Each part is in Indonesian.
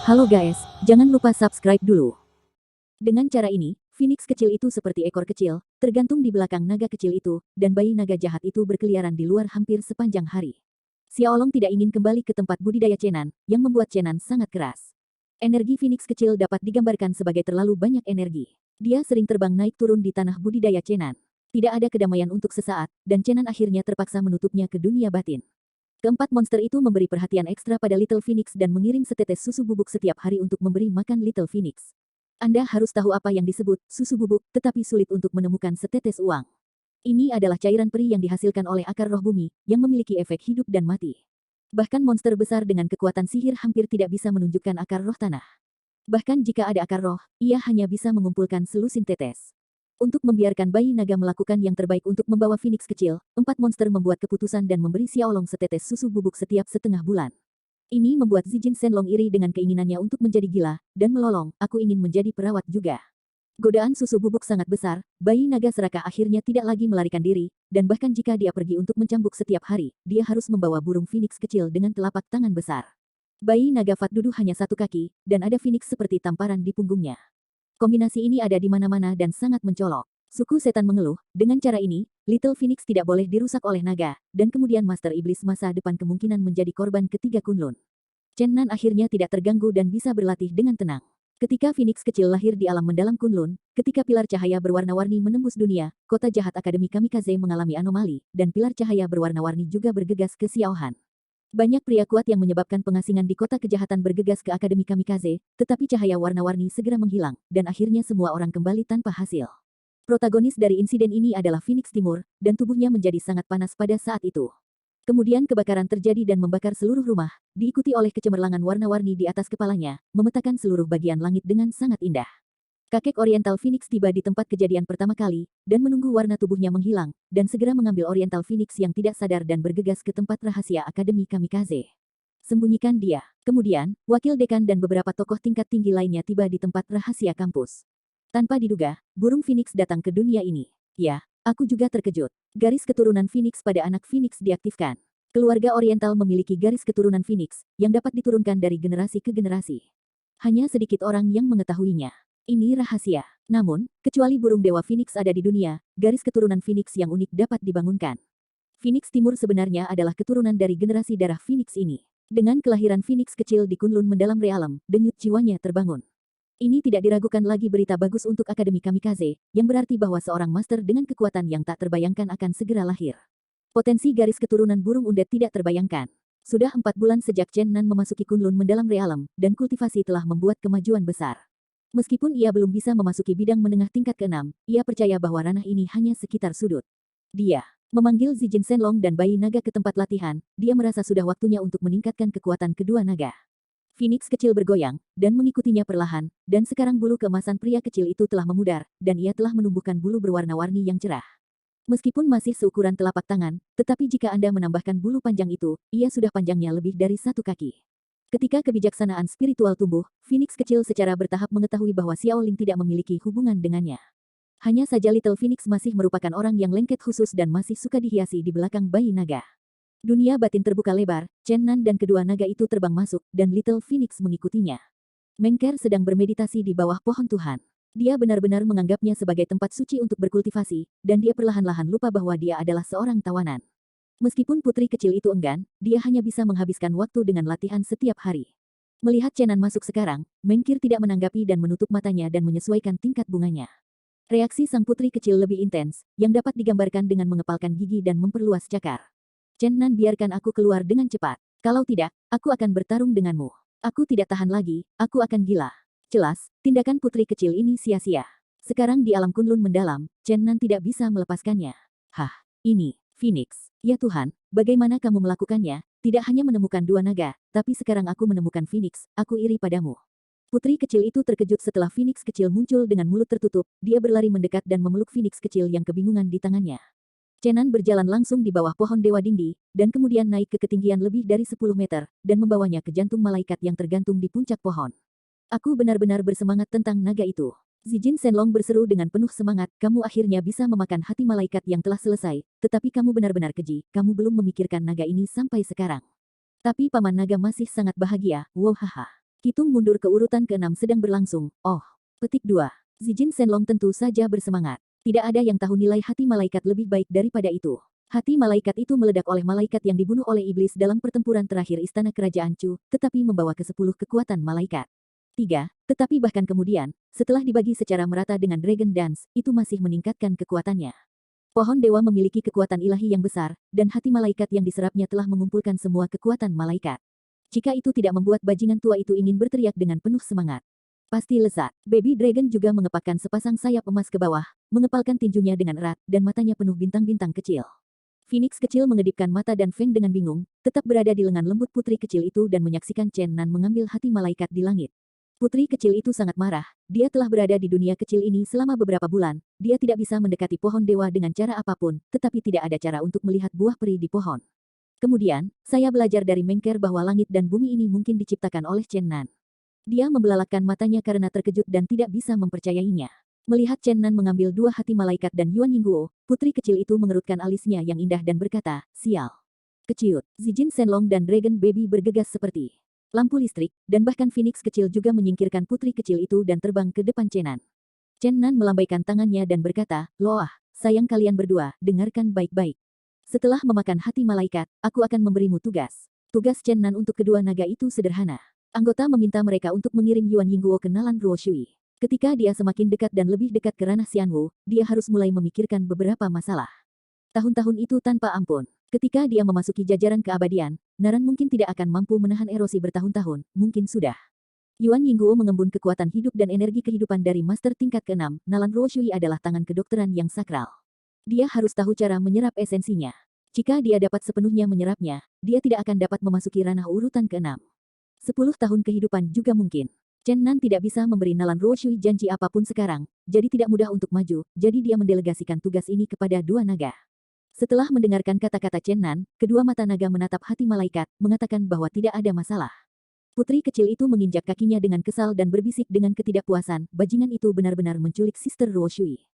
Halo guys, jangan lupa subscribe dulu. Dengan cara ini, Phoenix kecil itu seperti ekor kecil, tergantung di belakang naga kecil itu, dan bayi naga jahat itu berkeliaran di luar hampir sepanjang hari. Xiaolong tidak ingin kembali ke tempat budidaya Chenan, yang membuat Chenan sangat keras. Energi Phoenix kecil dapat digambarkan sebagai terlalu banyak energi. Dia sering terbang naik turun di tanah budidaya Chenan. Tidak ada kedamaian untuk sesaat, dan Chenan akhirnya terpaksa menutupnya ke dunia batin. Keempat monster itu memberi perhatian ekstra pada Little Phoenix dan mengirim setetes susu bubuk setiap hari untuk memberi makan Little Phoenix. Anda harus tahu apa yang disebut susu bubuk, tetapi sulit untuk menemukan setetes uang. Ini adalah cairan peri yang dihasilkan oleh akar roh bumi, yang memiliki efek hidup dan mati. Bahkan monster besar dengan kekuatan sihir hampir tidak bisa menunjukkan akar roh tanah. Bahkan jika ada akar roh, ia hanya bisa mengumpulkan selusin tetes. Untuk membiarkan bayi naga melakukan yang terbaik untuk membawa Phoenix kecil, empat monster membuat keputusan dan memberi Xiaolong setetes susu bubuk setiap setengah bulan. Ini membuat Zijin Shenlong iri dengan keinginannya untuk menjadi gila, dan melolong, aku ingin menjadi perawat juga. Godaan susu bubuk sangat besar, bayi naga serakah akhirnya tidak lagi melarikan diri, dan bahkan jika dia pergi untuk mencambuk setiap hari, dia harus membawa burung Phoenix kecil dengan telapak tangan besar. Bayi naga Fat duduk hanya satu kaki, dan ada Phoenix seperti tamparan di punggungnya. Kombinasi ini ada di mana-mana dan sangat mencolok. Suku setan mengeluh, dengan cara ini, Little Phoenix tidak boleh dirusak oleh naga, dan kemudian Master Iblis masa depan kemungkinan menjadi korban ketiga Kunlun. Chen Nan akhirnya tidak terganggu dan bisa berlatih dengan tenang. Ketika Phoenix kecil lahir di alam mendalam Kunlun, ketika pilar cahaya berwarna-warni menembus dunia, kota jahat Akademi Kamikaze mengalami anomali, dan pilar cahaya berwarna-warni juga bergegas ke Xiaohan. Banyak pria kuat yang menyebabkan pengasingan di kota kejahatan bergegas ke Akademi Kamikaze, tetapi cahaya warna-warni segera menghilang, dan akhirnya semua orang kembali tanpa hasil. Protagonis dari insiden ini adalah Phoenix Timur, dan tubuhnya menjadi sangat panas pada saat itu. Kemudian kebakaran terjadi dan membakar seluruh rumah, diikuti oleh kecemerlangan warna-warni di atas kepalanya, memetakan seluruh bagian langit dengan sangat indah. Kakek Oriental Phoenix tiba di tempat kejadian pertama kali, dan menunggu warna tubuhnya menghilang, dan segera mengambil Oriental Phoenix yang tidak sadar dan bergegas ke tempat rahasia Akademi Kamikaze. Sembunyikan dia. Kemudian, wakil dekan dan beberapa tokoh tingkat tinggi lainnya tiba di tempat rahasia kampus. Tanpa diduga, burung Phoenix datang ke dunia ini. Ya, aku juga terkejut. Garis keturunan Phoenix pada anak Phoenix diaktifkan. Keluarga Oriental memiliki garis keturunan Phoenix, yang dapat diturunkan dari generasi ke generasi. Hanya sedikit orang yang mengetahuinya. Ini rahasia. Namun, kecuali burung dewa Phoenix ada di dunia, garis keturunan Phoenix yang unik dapat dibangunkan. Phoenix Timur sebenarnya adalah keturunan dari generasi darah Phoenix ini. Dengan kelahiran Phoenix kecil di Kunlun mendalam realem, denyut jiwanya terbangun. Ini tidak diragukan lagi berita bagus untuk Akademi Kamikaze, yang berarti bahwa seorang master dengan kekuatan yang tak terbayangkan akan segera lahir. Potensi garis keturunan burung undet tidak terbayangkan. Sudah 4 bulan sejak Chen Nan memasuki Kunlun mendalam realem, dan kultivasi telah membuat kemajuan besar. Meskipun ia belum bisa memasuki bidang menengah tingkat ke-6, ia percaya bahwa ranah ini hanya sekitar sudut. Dia memanggil Zijin Shenlong dan bayi naga ke tempat latihan, dia merasa sudah waktunya untuk meningkatkan kekuatan kedua naga. Phoenix kecil bergoyang, dan mengikutinya perlahan, dan sekarang bulu keemasan pria kecil itu telah memudar, dan ia telah menumbuhkan bulu berwarna-warni yang cerah. Meskipun masih seukuran telapak tangan, tetapi jika Anda menambahkan bulu panjang itu, ia sudah panjangnya lebih dari 1 kaki. Ketika kebijaksanaan spiritual tumbuh, Phoenix kecil secara bertahap mengetahui bahwa Xiaoling tidak memiliki hubungan dengannya. Hanya saja Little Phoenix masih merupakan orang yang lengket khusus dan masih suka dihiasi di belakang bayi naga. Dunia batin terbuka lebar, Chen Nan dan kedua naga itu terbang masuk, dan Little Phoenix mengikutinya. Mengker sedang bermeditasi di bawah pohon Tuhan. Dia benar-benar menganggapnya sebagai tempat suci untuk berkultivasi, dan dia perlahan-lahan lupa bahwa dia adalah seorang tawanan. Meskipun putri kecil itu enggan, dia hanya bisa menghabiskan waktu dengan latihan setiap hari. Melihat Chenan masuk sekarang, Mengkir tidak menanggapi dan menutup matanya dan menyesuaikan tingkat bunganya. Reaksi sang putri kecil lebih intens, yang dapat digambarkan dengan mengepalkan gigi dan memperluas cakar. Chenan, biarkan aku keluar dengan cepat. Kalau tidak, aku akan bertarung denganmu. Aku tidak tahan lagi, aku akan gila. Jelas, tindakan putri kecil ini sia-sia. Sekarang di alam Kunlun mendalam, Chenan tidak bisa melepaskannya. Hah, ini Phoenix. Ya Tuhan, bagaimana kamu melakukannya? Tidak hanya menemukan 2 naga, tapi sekarang aku menemukan Phoenix, aku iri padamu. Putri kecil itu terkejut setelah Phoenix kecil muncul dengan mulut tertutup, dia berlari mendekat dan memeluk Phoenix kecil yang kebingungan di tangannya. Chenan berjalan langsung di bawah pohon Dewa Dingdi, dan kemudian naik ke ketinggian lebih dari 10 meter, dan membawanya ke jantung malaikat yang tergantung di puncak pohon. Aku benar-benar bersemangat tentang naga itu. Zijin Shenlong berseru dengan penuh semangat, kamu akhirnya bisa memakan hati malaikat yang telah selesai, tetapi kamu benar-benar keji, kamu belum memikirkan naga ini sampai sekarang. Tapi Paman Naga masih sangat bahagia, wow haha. Hitung mundur ke urutan ke-6 sedang berlangsung. Oh. Petik 2. Zijin Shenlong tentu saja bersemangat. Tidak ada yang tahu nilai hati malaikat lebih baik daripada itu. Hati malaikat itu meledak oleh malaikat yang dibunuh oleh iblis dalam pertempuran terakhir istana kerajaan Chu, tetapi membawa ke-10 kekuatan malaikat. 3. Tetapi bahkan kemudian, setelah dibagi secara merata dengan Dragon Dance, itu masih meningkatkan kekuatannya. Pohon dewa memiliki kekuatan ilahi yang besar, dan hati malaikat yang diserapnya telah mengumpulkan semua kekuatan malaikat. Jika itu tidak membuat bajingan tua itu ingin berteriak dengan penuh semangat. Pasti lezat. Baby Dragon juga mengepakkan sepasang sayap emas ke bawah, mengepalkan tinjunya dengan erat, dan matanya penuh bintang-bintang kecil. Phoenix kecil mengedipkan mata dan Feng dengan bingung, tetap berada di lengan lembut putri kecil itu dan menyaksikan Chen Nan mengambil hati malaikat di langit. Putri kecil itu sangat marah, dia telah berada di dunia kecil ini selama beberapa bulan, dia tidak bisa mendekati pohon dewa dengan cara apapun, tetapi tidak ada cara untuk melihat buah peri di pohon. Kemudian, saya belajar dari Mengker bahwa langit dan bumi ini mungkin diciptakan oleh Chen Nan. Dia membelalakkan matanya karena terkejut dan tidak bisa mempercayainya. Melihat Chen Nan mengambil dua hati malaikat dan Yuan Yingguo, putri kecil itu mengerutkan alisnya yang indah dan berkata, sial. Keciut, Zijin Shenlong dan Dragon Baby bergegas seperti lampu listrik, dan bahkan Phoenix kecil juga menyingkirkan putri kecil itu dan terbang ke depan Chen Nan. Chen Nan melambaikan tangannya dan berkata, loah, sayang kalian berdua, dengarkan baik-baik. Setelah memakan hati malaikat, aku akan memberimu tugas. Tugas Chen Nan untuk kedua naga itu sederhana. Anggota meminta mereka untuk mengirim Yuan Yingguo ke Nalan Ruo Shui. Ketika dia semakin dekat dan lebih dekat ke ranah Xianwu, dia harus mulai memikirkan beberapa masalah. Tahun-tahun itu tanpa ampun. Ketika dia memasuki jajaran keabadian, Naran mungkin tidak akan mampu menahan erosi bertahun-tahun, mungkin sudah. Yuan Yingguo mengembun kekuatan hidup dan energi kehidupan dari master tingkat ke-6, Nalan Ruo Shui adalah tangan kedokteran yang sakral. Dia harus tahu cara menyerap esensinya. Jika dia dapat sepenuhnya menyerapnya, dia tidak akan dapat memasuki ranah urutan ke-6. 10 tahun kehidupan juga mungkin. Chen Nan tidak bisa memberi Nalan Ruo Shui janji apapun sekarang, jadi tidak mudah untuk maju, jadi dia mendelegasikan tugas ini kepada dua naga. Setelah mendengarkan kata-kata Chen Nan, kedua mata naga menatap hati malaikat, mengatakan bahwa tidak ada masalah. Putri kecil itu menginjak kakinya dengan kesal dan berbisik dengan ketidakpuasan, bajingan itu benar-benar menculik Sister Ruo Shui.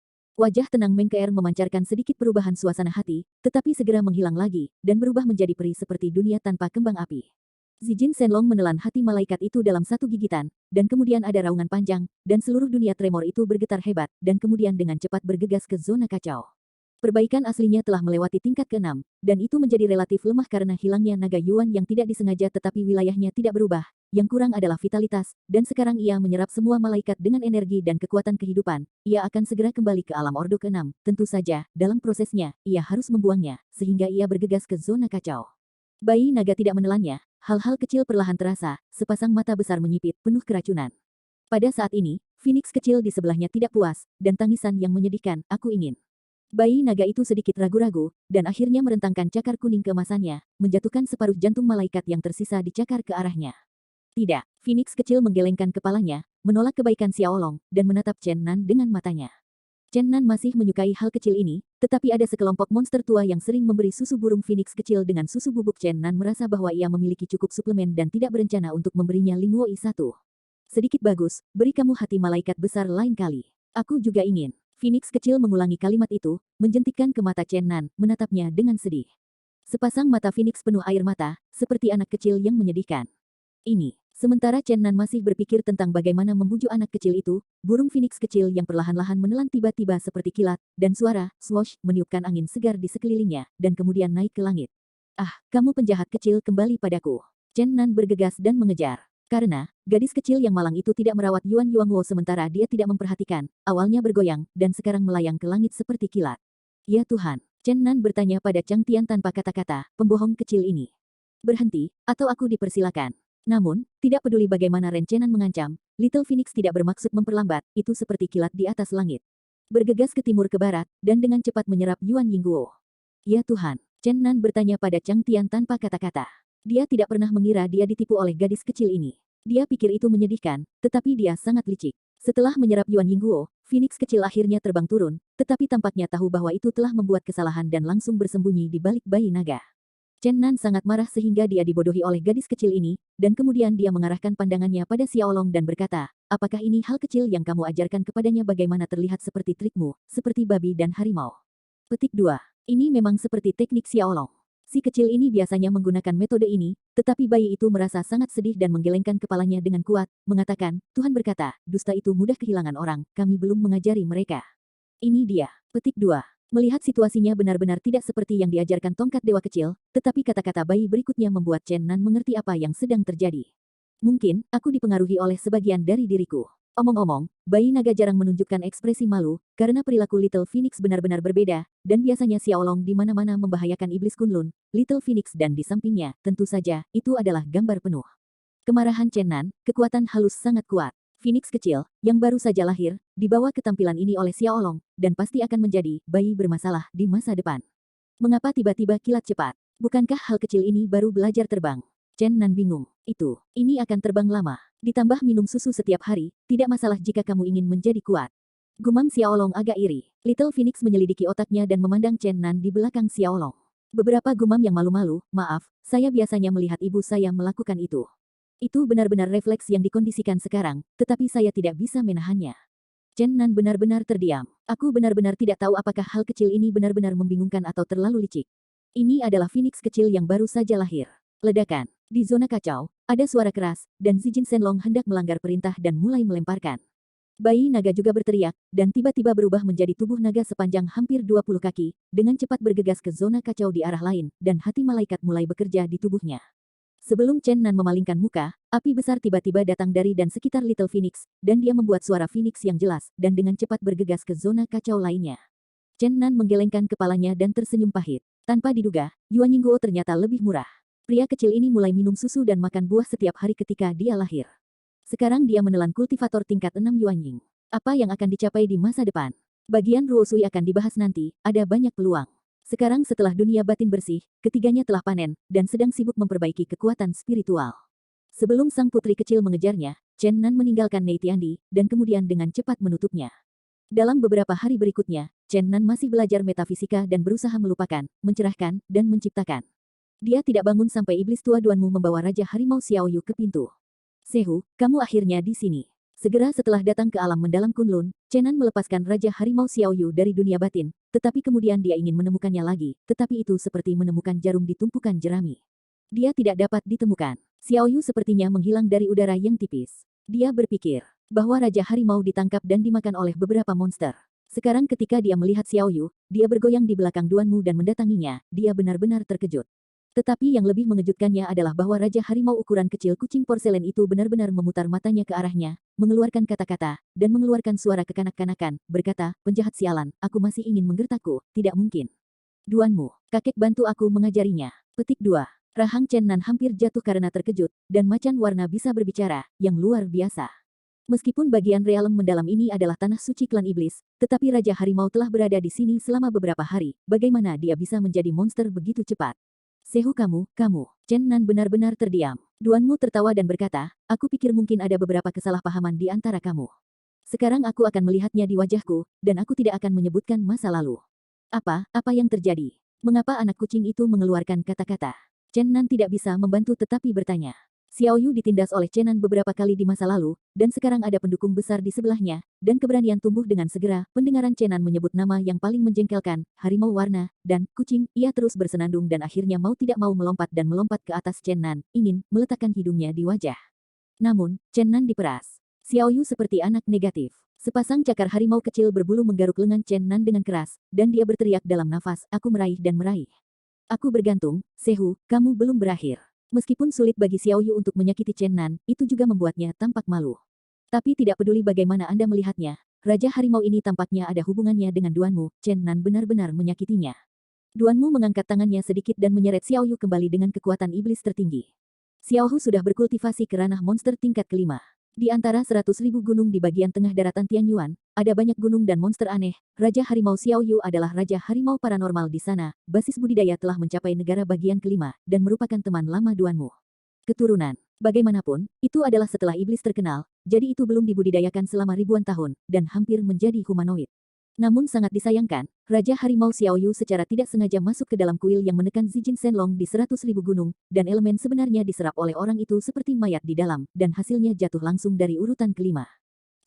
Wajah tenang Mengker memancarkan sedikit perubahan suasana hati, tetapi segera menghilang lagi, dan berubah menjadi peri seperti dunia tanpa kembang api. Zijin Shenlong menelan hati malaikat itu dalam satu gigitan, dan kemudian ada raungan panjang, dan seluruh dunia tremor itu bergetar hebat, dan kemudian dengan cepat bergegas ke zona kacau. Perbaikan aslinya telah melewati tingkat ke-6, dan itu menjadi relatif lemah karena hilangnya naga Yuan yang tidak disengaja tetapi wilayahnya tidak berubah, yang kurang adalah vitalitas, dan sekarang ia menyerap semua malaikat dengan energi dan kekuatan kehidupan, ia akan segera kembali ke alam Ordo ke-6, tentu saja, dalam prosesnya, ia harus membuangnya, sehingga ia bergegas ke zona kacau. Bayi naga tidak menelannya, hal-hal kecil perlahan terasa, sepasang mata besar menyipit, penuh keracunan. Pada saat ini, Phoenix kecil di sebelahnya tidak puas, dan tangisan yang menyedihkan, aku ingin. Bayi naga itu sedikit ragu-ragu, dan akhirnya merentangkan cakar kuning keemasannya, menjatuhkan separuh jantung malaikat yang tersisa di cakar ke arahnya. Tidak, Phoenix kecil menggelengkan kepalanya, menolak kebaikan Xiaolong, dan menatap Chen Nan dengan matanya. Chen Nan masih menyukai hal kecil ini, tetapi ada sekelompok monster tua yang sering memberi susu burung Phoenix kecil dengan susu bubuk. Chen Nan merasa bahwa ia memiliki cukup suplemen dan tidak berencana untuk memberinya Linghuo I1. Sedikit bagus, beri kamu hati malaikat besar lain kali. Aku juga ingin. Phoenix kecil mengulangi kalimat itu, menjentikkan ke mata Chen Nan, menatapnya dengan sedih. Sepasang mata Phoenix penuh air mata, seperti anak kecil yang menyedihkan. Ini. Sementara Chen Nan masih berpikir tentang bagaimana membujuk anak kecil itu, burung Phoenix kecil yang perlahan-lahan menelan tiba-tiba seperti kilat, dan suara, swoosh, meniupkan angin segar di sekelilingnya, dan kemudian naik ke langit. Ah, kamu penjahat kecil kembali padaku. Chen Nan bergegas dan mengejar. Karena, gadis kecil yang malang itu tidak merawat Yuan Yuanguo sementara dia tidak memperhatikan, awalnya bergoyang, dan sekarang melayang ke langit seperti kilat. Ya Tuhan, Chen Nan bertanya pada Chang Tian tanpa kata-kata, pembohong kecil ini. Berhenti, atau aku dipersilakan. Namun, tidak peduli bagaimana rencenan mengancam, Little Phoenix tidak bermaksud memperlambat, itu seperti kilat di atas langit. Bergegas ke timur ke barat, dan dengan cepat menyerap Yuan Yingguo. Ya Tuhan, Chen Nan bertanya pada Chang Tian tanpa kata-kata. Dia tidak pernah mengira dia ditipu oleh gadis kecil ini. Dia pikir itu menyedihkan, tetapi dia sangat licik. Setelah menyerap Yuan Yingguo, Phoenix kecil akhirnya terbang turun, tetapi tampaknya tahu bahwa itu telah membuat kesalahan dan langsung bersembunyi di balik bayi naga. Chen Nan sangat marah sehingga dia dibodohi oleh gadis kecil ini, dan kemudian dia mengarahkan pandangannya pada Xiaolong dan berkata, apakah ini hal kecil yang kamu ajarkan kepadanya bagaimana terlihat seperti trikmu, seperti babi dan harimau? Petik 2. Ini memang seperti teknik Xiaolong. Si kecil ini biasanya menggunakan metode ini, tetapi bayi itu merasa sangat sedih dan menggelengkan kepalanya dengan kuat, mengatakan, Tuhan berkata, dusta itu mudah kehilangan orang, kami belum mengajari mereka. Ini dia. Petik 2. Melihat situasinya benar-benar tidak seperti yang diajarkan tongkat dewa kecil, tetapi kata-kata bayi berikutnya membuat Chen Nan mengerti apa yang sedang terjadi. Mungkin, aku dipengaruhi oleh sebagian dari diriku. Omong-omong, bayi naga jarang menunjukkan ekspresi malu, karena perilaku Little Phoenix benar-benar berbeda, dan biasanya Xiaolong di mana-mana membahayakan iblis Kunlun, Little Phoenix dan di sampingnya, tentu saja, itu adalah gambar penuh kemarahan Chen Nan, kekuatan halus sangat kuat. Phoenix kecil, yang baru saja lahir, dibawa ketampilan ini oleh Xiaolong, dan pasti akan menjadi bayi bermasalah di masa depan. Mengapa tiba-tiba kilat cepat? Bukankah hal kecil ini baru belajar terbang? Chen Nan bingung. Ini akan terbang lama. Ditambah minum susu setiap hari, tidak masalah jika kamu ingin menjadi kuat. Gumam Xiaolong agak iri. Little Phoenix menyelidiki otaknya dan memandang Chen Nan di belakang Xiaolong. Beberapa gumam yang malu-malu, maaf, saya biasanya melihat ibu saya melakukan itu. Itu benar-benar refleks yang dikondisikan sekarang, tetapi saya tidak bisa menahannya. Chen Nan benar-benar terdiam. Aku benar-benar tidak tahu apakah hal kecil ini benar-benar membingungkan atau terlalu licik. Ini adalah Phoenix kecil yang baru saja lahir. Ledakan. Di zona kacau, ada suara keras, dan Zijin Shenlong hendak melanggar perintah dan mulai melemparkan. Bayi naga juga berteriak, dan tiba-tiba berubah menjadi tubuh naga sepanjang hampir 20 kaki, dengan cepat bergegas ke zona kacau di arah lain, dan hati malaikat mulai bekerja di tubuhnya. Sebelum Chen Nan memalingkan muka, api besar tiba-tiba datang dari dan sekitar Little Phoenix, dan dia membuat suara Phoenix yang jelas, dan dengan cepat bergegas ke zona kacau lainnya. Chen Nan menggelengkan kepalanya dan tersenyum pahit. Tanpa diduga, Yuan Yingguo ternyata lebih murah. Pria kecil ini mulai minum susu dan makan buah setiap hari ketika dia lahir. Sekarang dia menelan kultivator tingkat 6 Yuanying. Apa yang akan dicapai di masa depan? Bagian Ruosui akan dibahas nanti, ada banyak peluang. Sekarang setelah dunia batin bersih, ketiganya telah panen, dan sedang sibuk memperbaiki kekuatan spiritual. Sebelum sang putri kecil mengejarnya, Chen Nan meninggalkan Nei Tiandi, dan kemudian dengan cepat menutupnya. Dalam beberapa hari berikutnya, Chen Nan masih belajar metafisika dan berusaha melupakan, mencerahkan, dan menciptakan. Dia tidak bangun sampai iblis tua Duanmu membawa Raja Harimau Xiaoyu ke pintu. Sehu, kamu akhirnya di sini. Segera setelah datang ke alam mendalam Kunlun, Chen Nan melepaskan Raja Harimau Xiaoyu dari dunia batin, tetapi kemudian dia ingin menemukannya lagi, tetapi itu seperti menemukan jarum di tumpukan jerami. Dia tidak dapat ditemukan. Xiaoyu sepertinya menghilang dari udara yang tipis. Dia berpikir bahwa Raja Harimau ditangkap dan dimakan oleh beberapa monster. Sekarang ketika dia melihat Xiaoyu, dia bergoyang di belakang Duanmu dan mendatanginya, dia benar-benar terkejut. Tetapi yang lebih mengejutkannya adalah bahwa Raja Harimau ukuran kecil kucing porselen itu benar-benar memutar matanya ke arahnya, mengeluarkan kata-kata, dan mengeluarkan suara kekanak-kanakan, berkata, penjahat sialan, aku masih ingin menggertakku, tidak mungkin. Duanmu, kakek bantu aku mengajarinya. Petik 2. Rahang Chen Nan hampir jatuh karena terkejut, dan macan warna bisa berbicara, yang luar biasa. Meskipun bagian realem mendalam ini adalah tanah suci klan iblis, tetapi Raja Harimau telah berada di sini selama beberapa hari, bagaimana dia bisa menjadi monster begitu cepat? Sehu kamu. Chen Nan benar-benar terdiam. Duanmu tertawa dan berkata, aku pikir mungkin ada beberapa kesalahpahaman di antara kamu. Sekarang aku akan melihatnya di wajahku, dan aku tidak akan menyebutkan masa lalu. Apa yang terjadi? Mengapa anak kucing itu mengeluarkan kata-kata? Chen Nan tidak bisa membantu tetapi bertanya. Xiaoyu ditindas oleh Chen Nan beberapa kali di masa lalu, dan sekarang ada pendukung besar di sebelahnya, dan keberanian tumbuh dengan segera. Pendengaran Chen Nan menyebut nama yang paling menjengkelkan, harimau warna, dan kucing. Ia terus bersenandung dan akhirnya mau tidak mau melompat dan melompat ke atas Chen Nan, ingin meletakkan hidungnya di wajah. Namun, Chen Nan diperas. Xiaoyu seperti anak negatif. Sepasang cakar harimau kecil berbulu menggaruk lengan Chen Nan dengan keras, dan dia berteriak dalam nafas, aku meraih dan meraih. Aku bergantung, Sehu, kamu belum berakhir. Meskipun sulit bagi Xiaoyu untuk menyakiti Chen Nan, itu juga membuatnya tampak malu. Tapi tidak peduli bagaimana Anda melihatnya, Raja Harimau ini tampaknya ada hubungannya dengan Duanmu, Chen Nan benar-benar menyakitinya. Duanmu mengangkat tangannya sedikit dan menyeret Xiaoyu kembali dengan kekuatan iblis tertinggi. Xiaohu sudah berkultivasi ke ranah monster tingkat kelima. Di antara 100.000 gunung di bagian tengah daratan Tianyuan, ada banyak gunung dan monster aneh. Raja Harimau Xiaoyu adalah Raja Harimau paranormal di sana. Basis budidaya telah mencapai negara bagian kelima, dan merupakan teman lama Duanmu. Keturunan. Bagaimanapun, itu adalah setelah iblis terkenal, jadi itu belum dibudidayakan selama ribuan tahun, dan hampir menjadi humanoid. Namun sangat disayangkan, Raja Harimau Xiaoyu secara tidak sengaja masuk ke dalam kuil yang menekan Zijin Shenlong di 100.000 gunung, dan elemen sebenarnya diserap oleh orang itu seperti mayat di dalam, dan hasilnya jatuh langsung dari urutan kelima.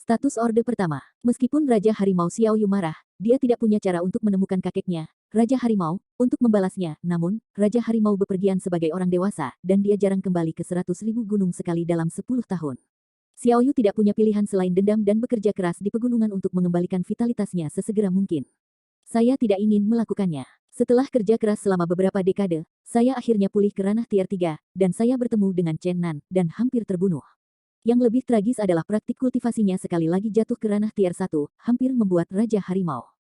Status Orde Pertama. Meskipun Raja Harimau Xiaoyu marah, dia tidak punya cara untuk menemukan kakeknya. Raja Harimau, untuk membalasnya. Namun, Raja Harimau bepergian sebagai orang dewasa, dan dia jarang kembali ke 100.000 gunung sekali dalam 10 tahun. Xiao Yu tidak punya pilihan selain dendam dan bekerja keras di pegunungan untuk mengembalikan vitalitasnya sesegera mungkin. Saya tidak ingin melakukannya. Setelah kerja keras selama beberapa dekade, saya akhirnya pulih ke ranah tier 3, dan saya bertemu dengan Chen Nan, dan hampir terbunuh. Yang lebih tragis adalah praktik kultivasinya sekali lagi jatuh ke ranah tier 1, hampir membuat Raja Harimau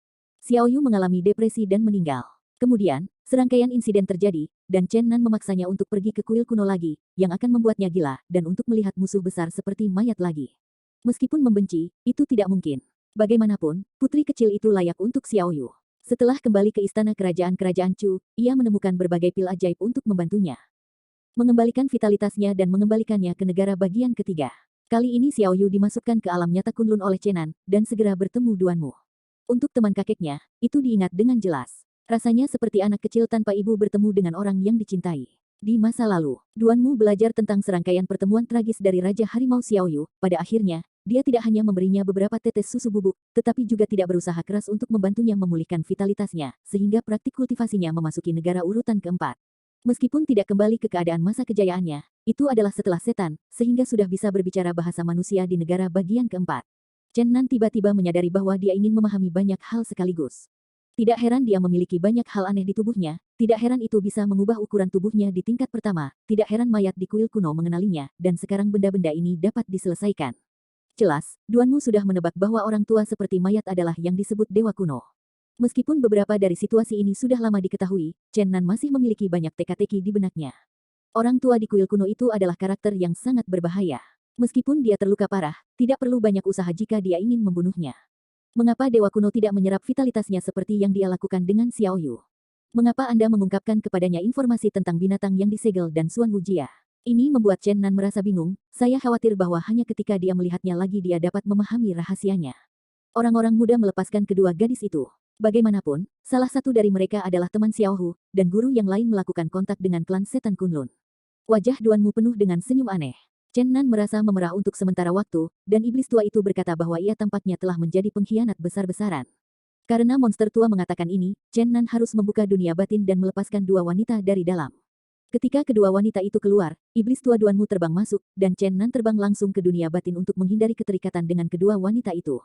Xiao Yu mengalami depresi dan meninggal. Kemudian, serangkaian insiden terjadi, dan Chen Nan memaksanya untuk pergi ke kuil kuno lagi, yang akan membuatnya gila, dan untuk melihat musuh besar seperti mayat lagi. Meskipun membenci, itu tidak mungkin. Bagaimanapun, putri kecil itu layak untuk Xiao Yu. Setelah kembali ke istana kerajaan Chu, ia menemukan berbagai pil ajaib untuk membantunya mengembalikan vitalitasnya dan mengembalikannya ke negara bagian ketiga. Kali ini Xiao Yu dimasukkan ke alam nyata Kunlun oleh Chen Nan, dan segera bertemu Duanmu. Untuk teman kakeknya, itu diingat dengan jelas. Rasanya seperti anak kecil tanpa ibu bertemu dengan orang yang dicintai. Di masa lalu, Duanmu belajar tentang serangkaian pertemuan tragis dari Raja Harimau Xiao Yu. Pada akhirnya, dia tidak hanya memberinya beberapa tetes susu bubuk, tetapi juga tidak berusaha keras untuk membantunya memulihkan vitalitasnya, sehingga praktik kultivasinya memasuki negara urutan keempat. Meskipun tidak kembali ke keadaan masa kejayaannya, itu adalah setelah setan, sehingga sudah bisa berbicara bahasa manusia di negara bagian keempat. Chen Nan tiba-tiba menyadari bahwa dia ingin memahami banyak hal sekaligus. Tidak heran dia memiliki banyak hal aneh di tubuhnya, tidak heran itu bisa mengubah ukuran tubuhnya di tingkat pertama, tidak heran mayat di kuil kuno mengenalinya, dan sekarang benda-benda ini dapat diselesaikan. Jelas, Duanmu sudah menebak bahwa orang tua seperti mayat adalah yang disebut dewa kuno. Meskipun beberapa dari situasi ini sudah lama diketahui, Chen Nan masih memiliki banyak teka-teki di benaknya. Orang tua di kuil kuno itu adalah karakter yang sangat berbahaya. Meskipun dia terluka parah, tidak perlu banyak usaha jika dia ingin membunuhnya. Mengapa Dewa Kuno tidak menyerap vitalitasnya seperti yang dia lakukan dengan Xiao Yu? Mengapa Anda mengungkapkan kepadanya informasi tentang binatang yang disegel dan Suan Wujia? Ini membuat Chen Nan merasa bingung, saya khawatir bahwa hanya ketika dia melihatnya lagi dia dapat memahami rahasianya. Orang-orang muda melepaskan kedua gadis itu. Bagaimanapun, salah satu dari mereka adalah teman Xiao Hu, dan guru yang lain melakukan kontak dengan klan setan Kunlun. Wajah Duanmu penuh dengan senyum aneh. Chen Nan merasa memerah untuk sementara waktu, dan iblis tua itu berkata bahwa ia tampaknya telah menjadi pengkhianat besar-besaran. Karena monster tua mengatakan ini, Chen Nan harus membuka dunia batin dan melepaskan dua wanita dari dalam. Ketika kedua wanita itu keluar, iblis tua Duanmu terbang masuk, dan Chen Nan terbang langsung ke dunia batin untuk menghindari keterikatan dengan kedua wanita itu.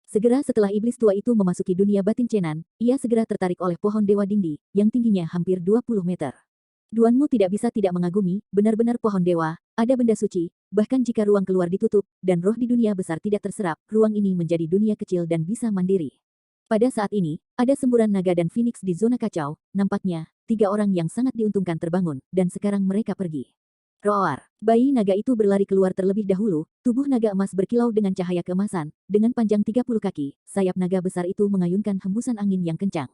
Segera setelah iblis tua itu memasuki dunia batin Chen Nan, ia segera tertarik oleh pohon Dewa Dingdi, yang tingginya hampir 20 meter. Duanmu tidak bisa tidak mengagumi, benar-benar pohon dewa, ada benda suci, bahkan jika ruang keluar ditutup, dan roh di dunia besar tidak terserap, ruang ini menjadi dunia kecil dan bisa mandiri. Pada saat ini, ada semburan naga dan phoenix di zona kacau, nampaknya, 3 orang yang sangat diuntungkan terbangun, dan sekarang mereka pergi. Roar! Bayi naga itu berlari keluar terlebih dahulu, tubuh naga emas berkilau dengan cahaya keemasan, dengan panjang 30 kaki, sayap naga besar itu mengayunkan hembusan angin yang kencang.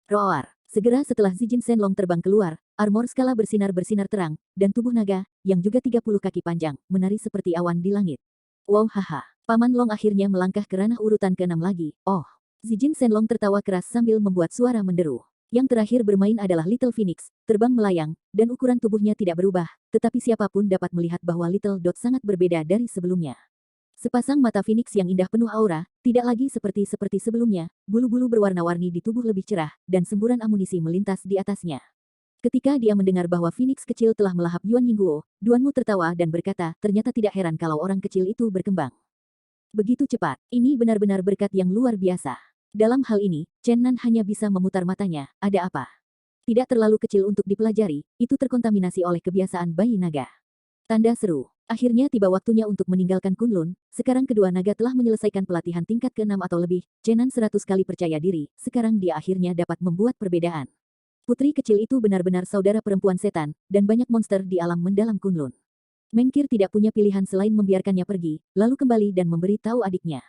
Roar! Segera setelah Zijin Shenlong terbang keluar, armor skala bersinar-bersinar terang, dan tubuh naga, yang juga 30 kaki panjang, menari seperti awan di langit. Wow haha, Paman Long akhirnya melangkah ke ranah urutan ke-6 lagi, oh. Zijin Shenlong tertawa keras sambil membuat suara menderu. Yang terakhir bermain adalah Little Phoenix, terbang melayang, dan ukuran tubuhnya tidak berubah, tetapi siapapun dapat melihat bahwa Little Dot sangat berbeda dari sebelumnya. Sepasang mata Phoenix yang indah penuh aura, tidak lagi seperti sebelumnya, bulu-bulu berwarna-warni di tubuh lebih cerah, dan semburan amunisi melintas di atasnya. Ketika dia mendengar bahwa Phoenix kecil telah melahap Yuan Yingguo, Duanmu tertawa dan berkata, ternyata tidak heran kalau orang kecil itu berkembang begitu cepat. Ini benar-benar berkat yang luar biasa. Dalam hal ini, Chen Nan hanya bisa memutar matanya, ada apa? Tidak terlalu kecil untuk dipelajari, itu terkontaminasi oleh kebiasaan bayi naga. Tanda seru. Akhirnya tiba waktunya untuk meninggalkan Kunlun, sekarang kedua naga telah menyelesaikan pelatihan tingkat ke-6 atau lebih, Chen Nan 100 kali percaya diri, sekarang dia akhirnya dapat membuat perbedaan. Putri kecil itu benar-benar saudara perempuan setan, dan banyak monster di alam mendalam Kunlun. Mengkir tidak punya pilihan selain membiarkannya pergi, lalu kembali dan memberi tahu adiknya.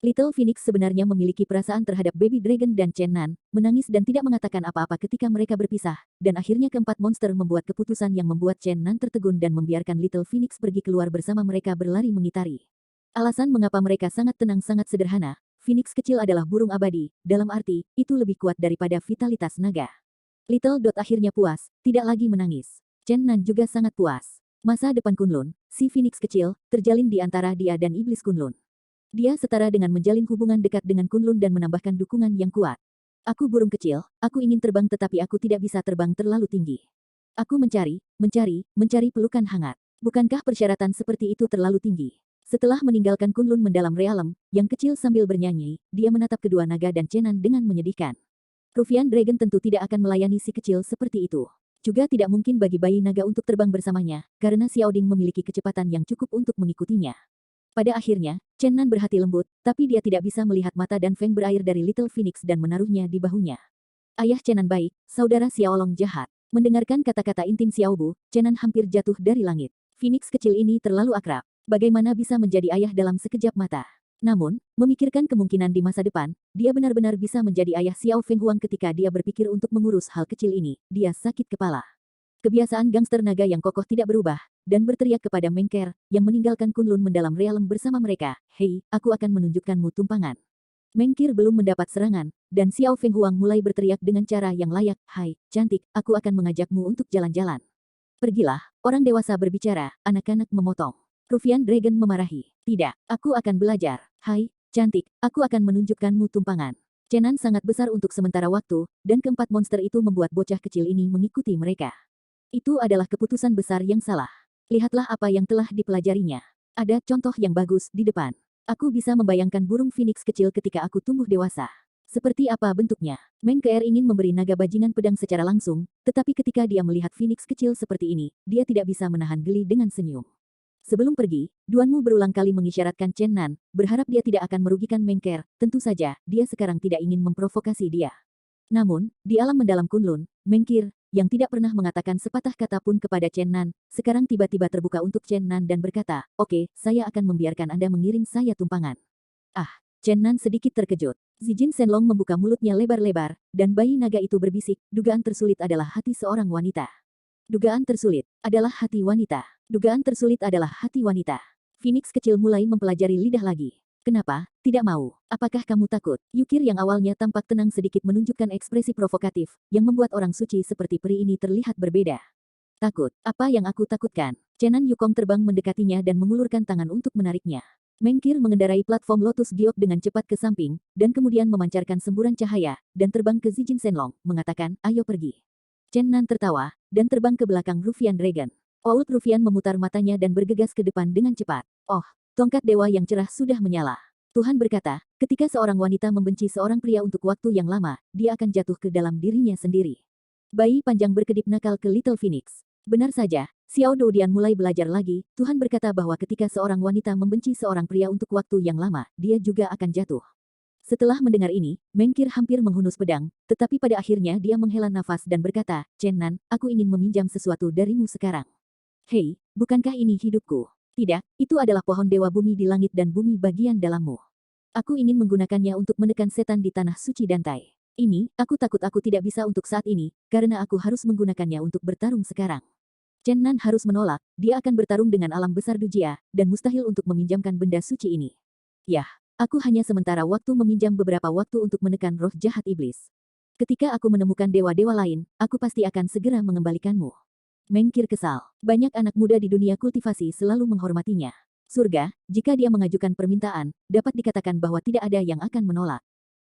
Little Phoenix sebenarnya memiliki perasaan terhadap Baby Dragon dan Chen Nan, menangis dan tidak mengatakan apa-apa ketika mereka berpisah, dan akhirnya keempat monster membuat keputusan yang membuat Chen Nan tertegun dan membiarkan Little Phoenix pergi keluar bersama mereka berlari mengitari. Alasan mengapa mereka sangat tenang sangat sederhana, Phoenix kecil adalah burung abadi, dalam arti, itu lebih kuat daripada vitalitas naga. Little Dot akhirnya puas, tidak lagi menangis. Chen Nan juga sangat puas. Masa depan Kunlun, si Phoenix kecil, terjalin di antara dia dan iblis Kunlun. Dia setara dengan menjalin hubungan dekat dengan Kunlun dan menambahkan dukungan yang kuat. Aku burung kecil, aku ingin terbang tetapi aku tidak bisa terbang terlalu tinggi. Aku mencari pelukan hangat. Bukankah persyaratan seperti itu terlalu tinggi? Setelah meninggalkan Kunlun mendalam realem, yang kecil sambil bernyanyi, dia menatap kedua naga dan Chenan dengan menyedihkan. Rufian Dragon tentu tidak akan melayani si kecil seperti itu. Juga tidak mungkin bagi bayi naga untuk terbang bersamanya, karena Xiaoding memiliki kecepatan yang cukup untuk mengikutinya. Pada akhirnya, Chen Nan berhati lembut, tapi dia tidak bisa melihat mata dan feng berair dari Little Phoenix dan menaruhnya di bahunya. Ayah Chen Nan baik, saudara Xiaolong jahat. Mendengarkan kata-kata intim Xiaobu, Chen Nan hampir jatuh dari langit. Phoenix kecil ini terlalu akrab. Bagaimana bisa menjadi ayah dalam sekejap mata? Namun, memikirkan kemungkinan di masa depan, dia benar-benar bisa menjadi ayah Xiao Feng Huang ketika dia berpikir untuk mengurus hal kecil ini. Dia sakit kepala. Kebiasaan gangster naga yang kokoh tidak berubah, dan berteriak kepada Mengker, yang meninggalkan Kunlun mendalam realem bersama mereka, "Hei, aku akan menunjukkanmu tumpangan." Mengkir belum mendapat serangan, dan Xiao Feng Huang mulai berteriak dengan cara yang layak, "Hai, cantik, aku akan mengajakmu untuk jalan-jalan." "Pergilah," orang dewasa berbicara, anak-anak memotong. Rufian Dragon memarahi, "Tidak, aku akan belajar. Hai, cantik, aku akan menunjukkanmu tumpangan." Chenan sangat besar untuk sementara waktu, dan keempat monster itu membuat bocah kecil ini mengikuti mereka. Itu adalah keputusan besar yang salah. Lihatlah apa yang telah dipelajarinya. Ada contoh yang bagus di depan. Aku bisa membayangkan burung phoenix kecil ketika aku tumbuh dewasa. Seperti apa bentuknya? Mengker ingin memberi naga bajingan pedang secara langsung, tetapi ketika dia melihat phoenix kecil seperti ini, dia tidak bisa menahan geli dengan senyum. Sebelum pergi, Duanmu berulang kali mengisyaratkan Chen Nan, berharap dia tidak akan merugikan Mengker. Tentu saja, dia sekarang tidak ingin memprovokasi dia. Namun, di alam mendalam Kunlun, Mengkir, yang tidak pernah mengatakan sepatah kata pun kepada Chen Nan, sekarang tiba-tiba terbuka untuk Chen Nan dan berkata, "Oke, saya akan membiarkan Anda mengiring saya tumpangan." Ah, Chen Nan sedikit terkejut. Zijin Shenlong membuka mulutnya lebar-lebar, dan bayi naga itu berbisik, dugaan tersulit adalah hati seorang wanita. Dugaan tersulit adalah hati wanita. Dugaan tersulit adalah hati wanita. Phoenix kecil mulai mempelajari lidah lagi. Kenapa? Tidak mau. Apakah kamu takut? Yukir yang awalnya tampak tenang sedikit menunjukkan ekspresi provokatif, yang membuat orang suci seperti peri ini terlihat berbeda. Takut? Apa yang aku takutkan? Chenan Yukong terbang mendekatinya dan mengulurkan tangan untuk menariknya. Mengkir mengendarai platform Lotus Giok dengan cepat ke samping, dan kemudian memancarkan semburan cahaya, dan terbang ke Zijin Shenlong, mengatakan, "Ayo pergi." Chen Nan tertawa, dan terbang ke belakang Rufian Dragon. Old Rufian memutar matanya dan bergegas ke depan dengan cepat. Oh, tongkat dewa yang cerah sudah menyala. Tuhan berkata, ketika seorang wanita membenci seorang pria untuk waktu yang lama, dia akan jatuh ke dalam dirinya sendiri. Bayi panjang berkedip nakal ke Little Phoenix. Benar saja, Xiao Doudian mulai belajar lagi. Tuhan berkata bahwa ketika seorang wanita membenci seorang pria untuk waktu yang lama, dia juga akan jatuh. Setelah mendengar ini, Mengkir hampir menghunus pedang, tetapi pada akhirnya dia menghela nafas dan berkata, "Chen Nan, aku ingin meminjam sesuatu darimu sekarang." "Hei, bukankah ini hidupku?" "Tidak, itu adalah pohon dewa bumi di langit dan bumi bagian dalammu. Aku ingin menggunakannya untuk menekan setan di tanah suci Dantai. Ini, aku takut aku tidak bisa untuk saat ini, karena aku harus menggunakannya untuk bertarung sekarang." Chen Nan harus menolak, dia akan bertarung dengan alam besar Dujia, dan mustahil untuk meminjamkan benda suci ini. Yah, aku hanya sementara waktu meminjam beberapa waktu untuk menekan roh jahat iblis. Ketika aku menemukan dewa-dewa lain, aku pasti akan segera mengembalikanmu. Mengkir kesal. Banyak anak muda di dunia kultivasi selalu menghormatinya. Surga, jika dia mengajukan permintaan, dapat dikatakan bahwa tidak ada yang akan menolak.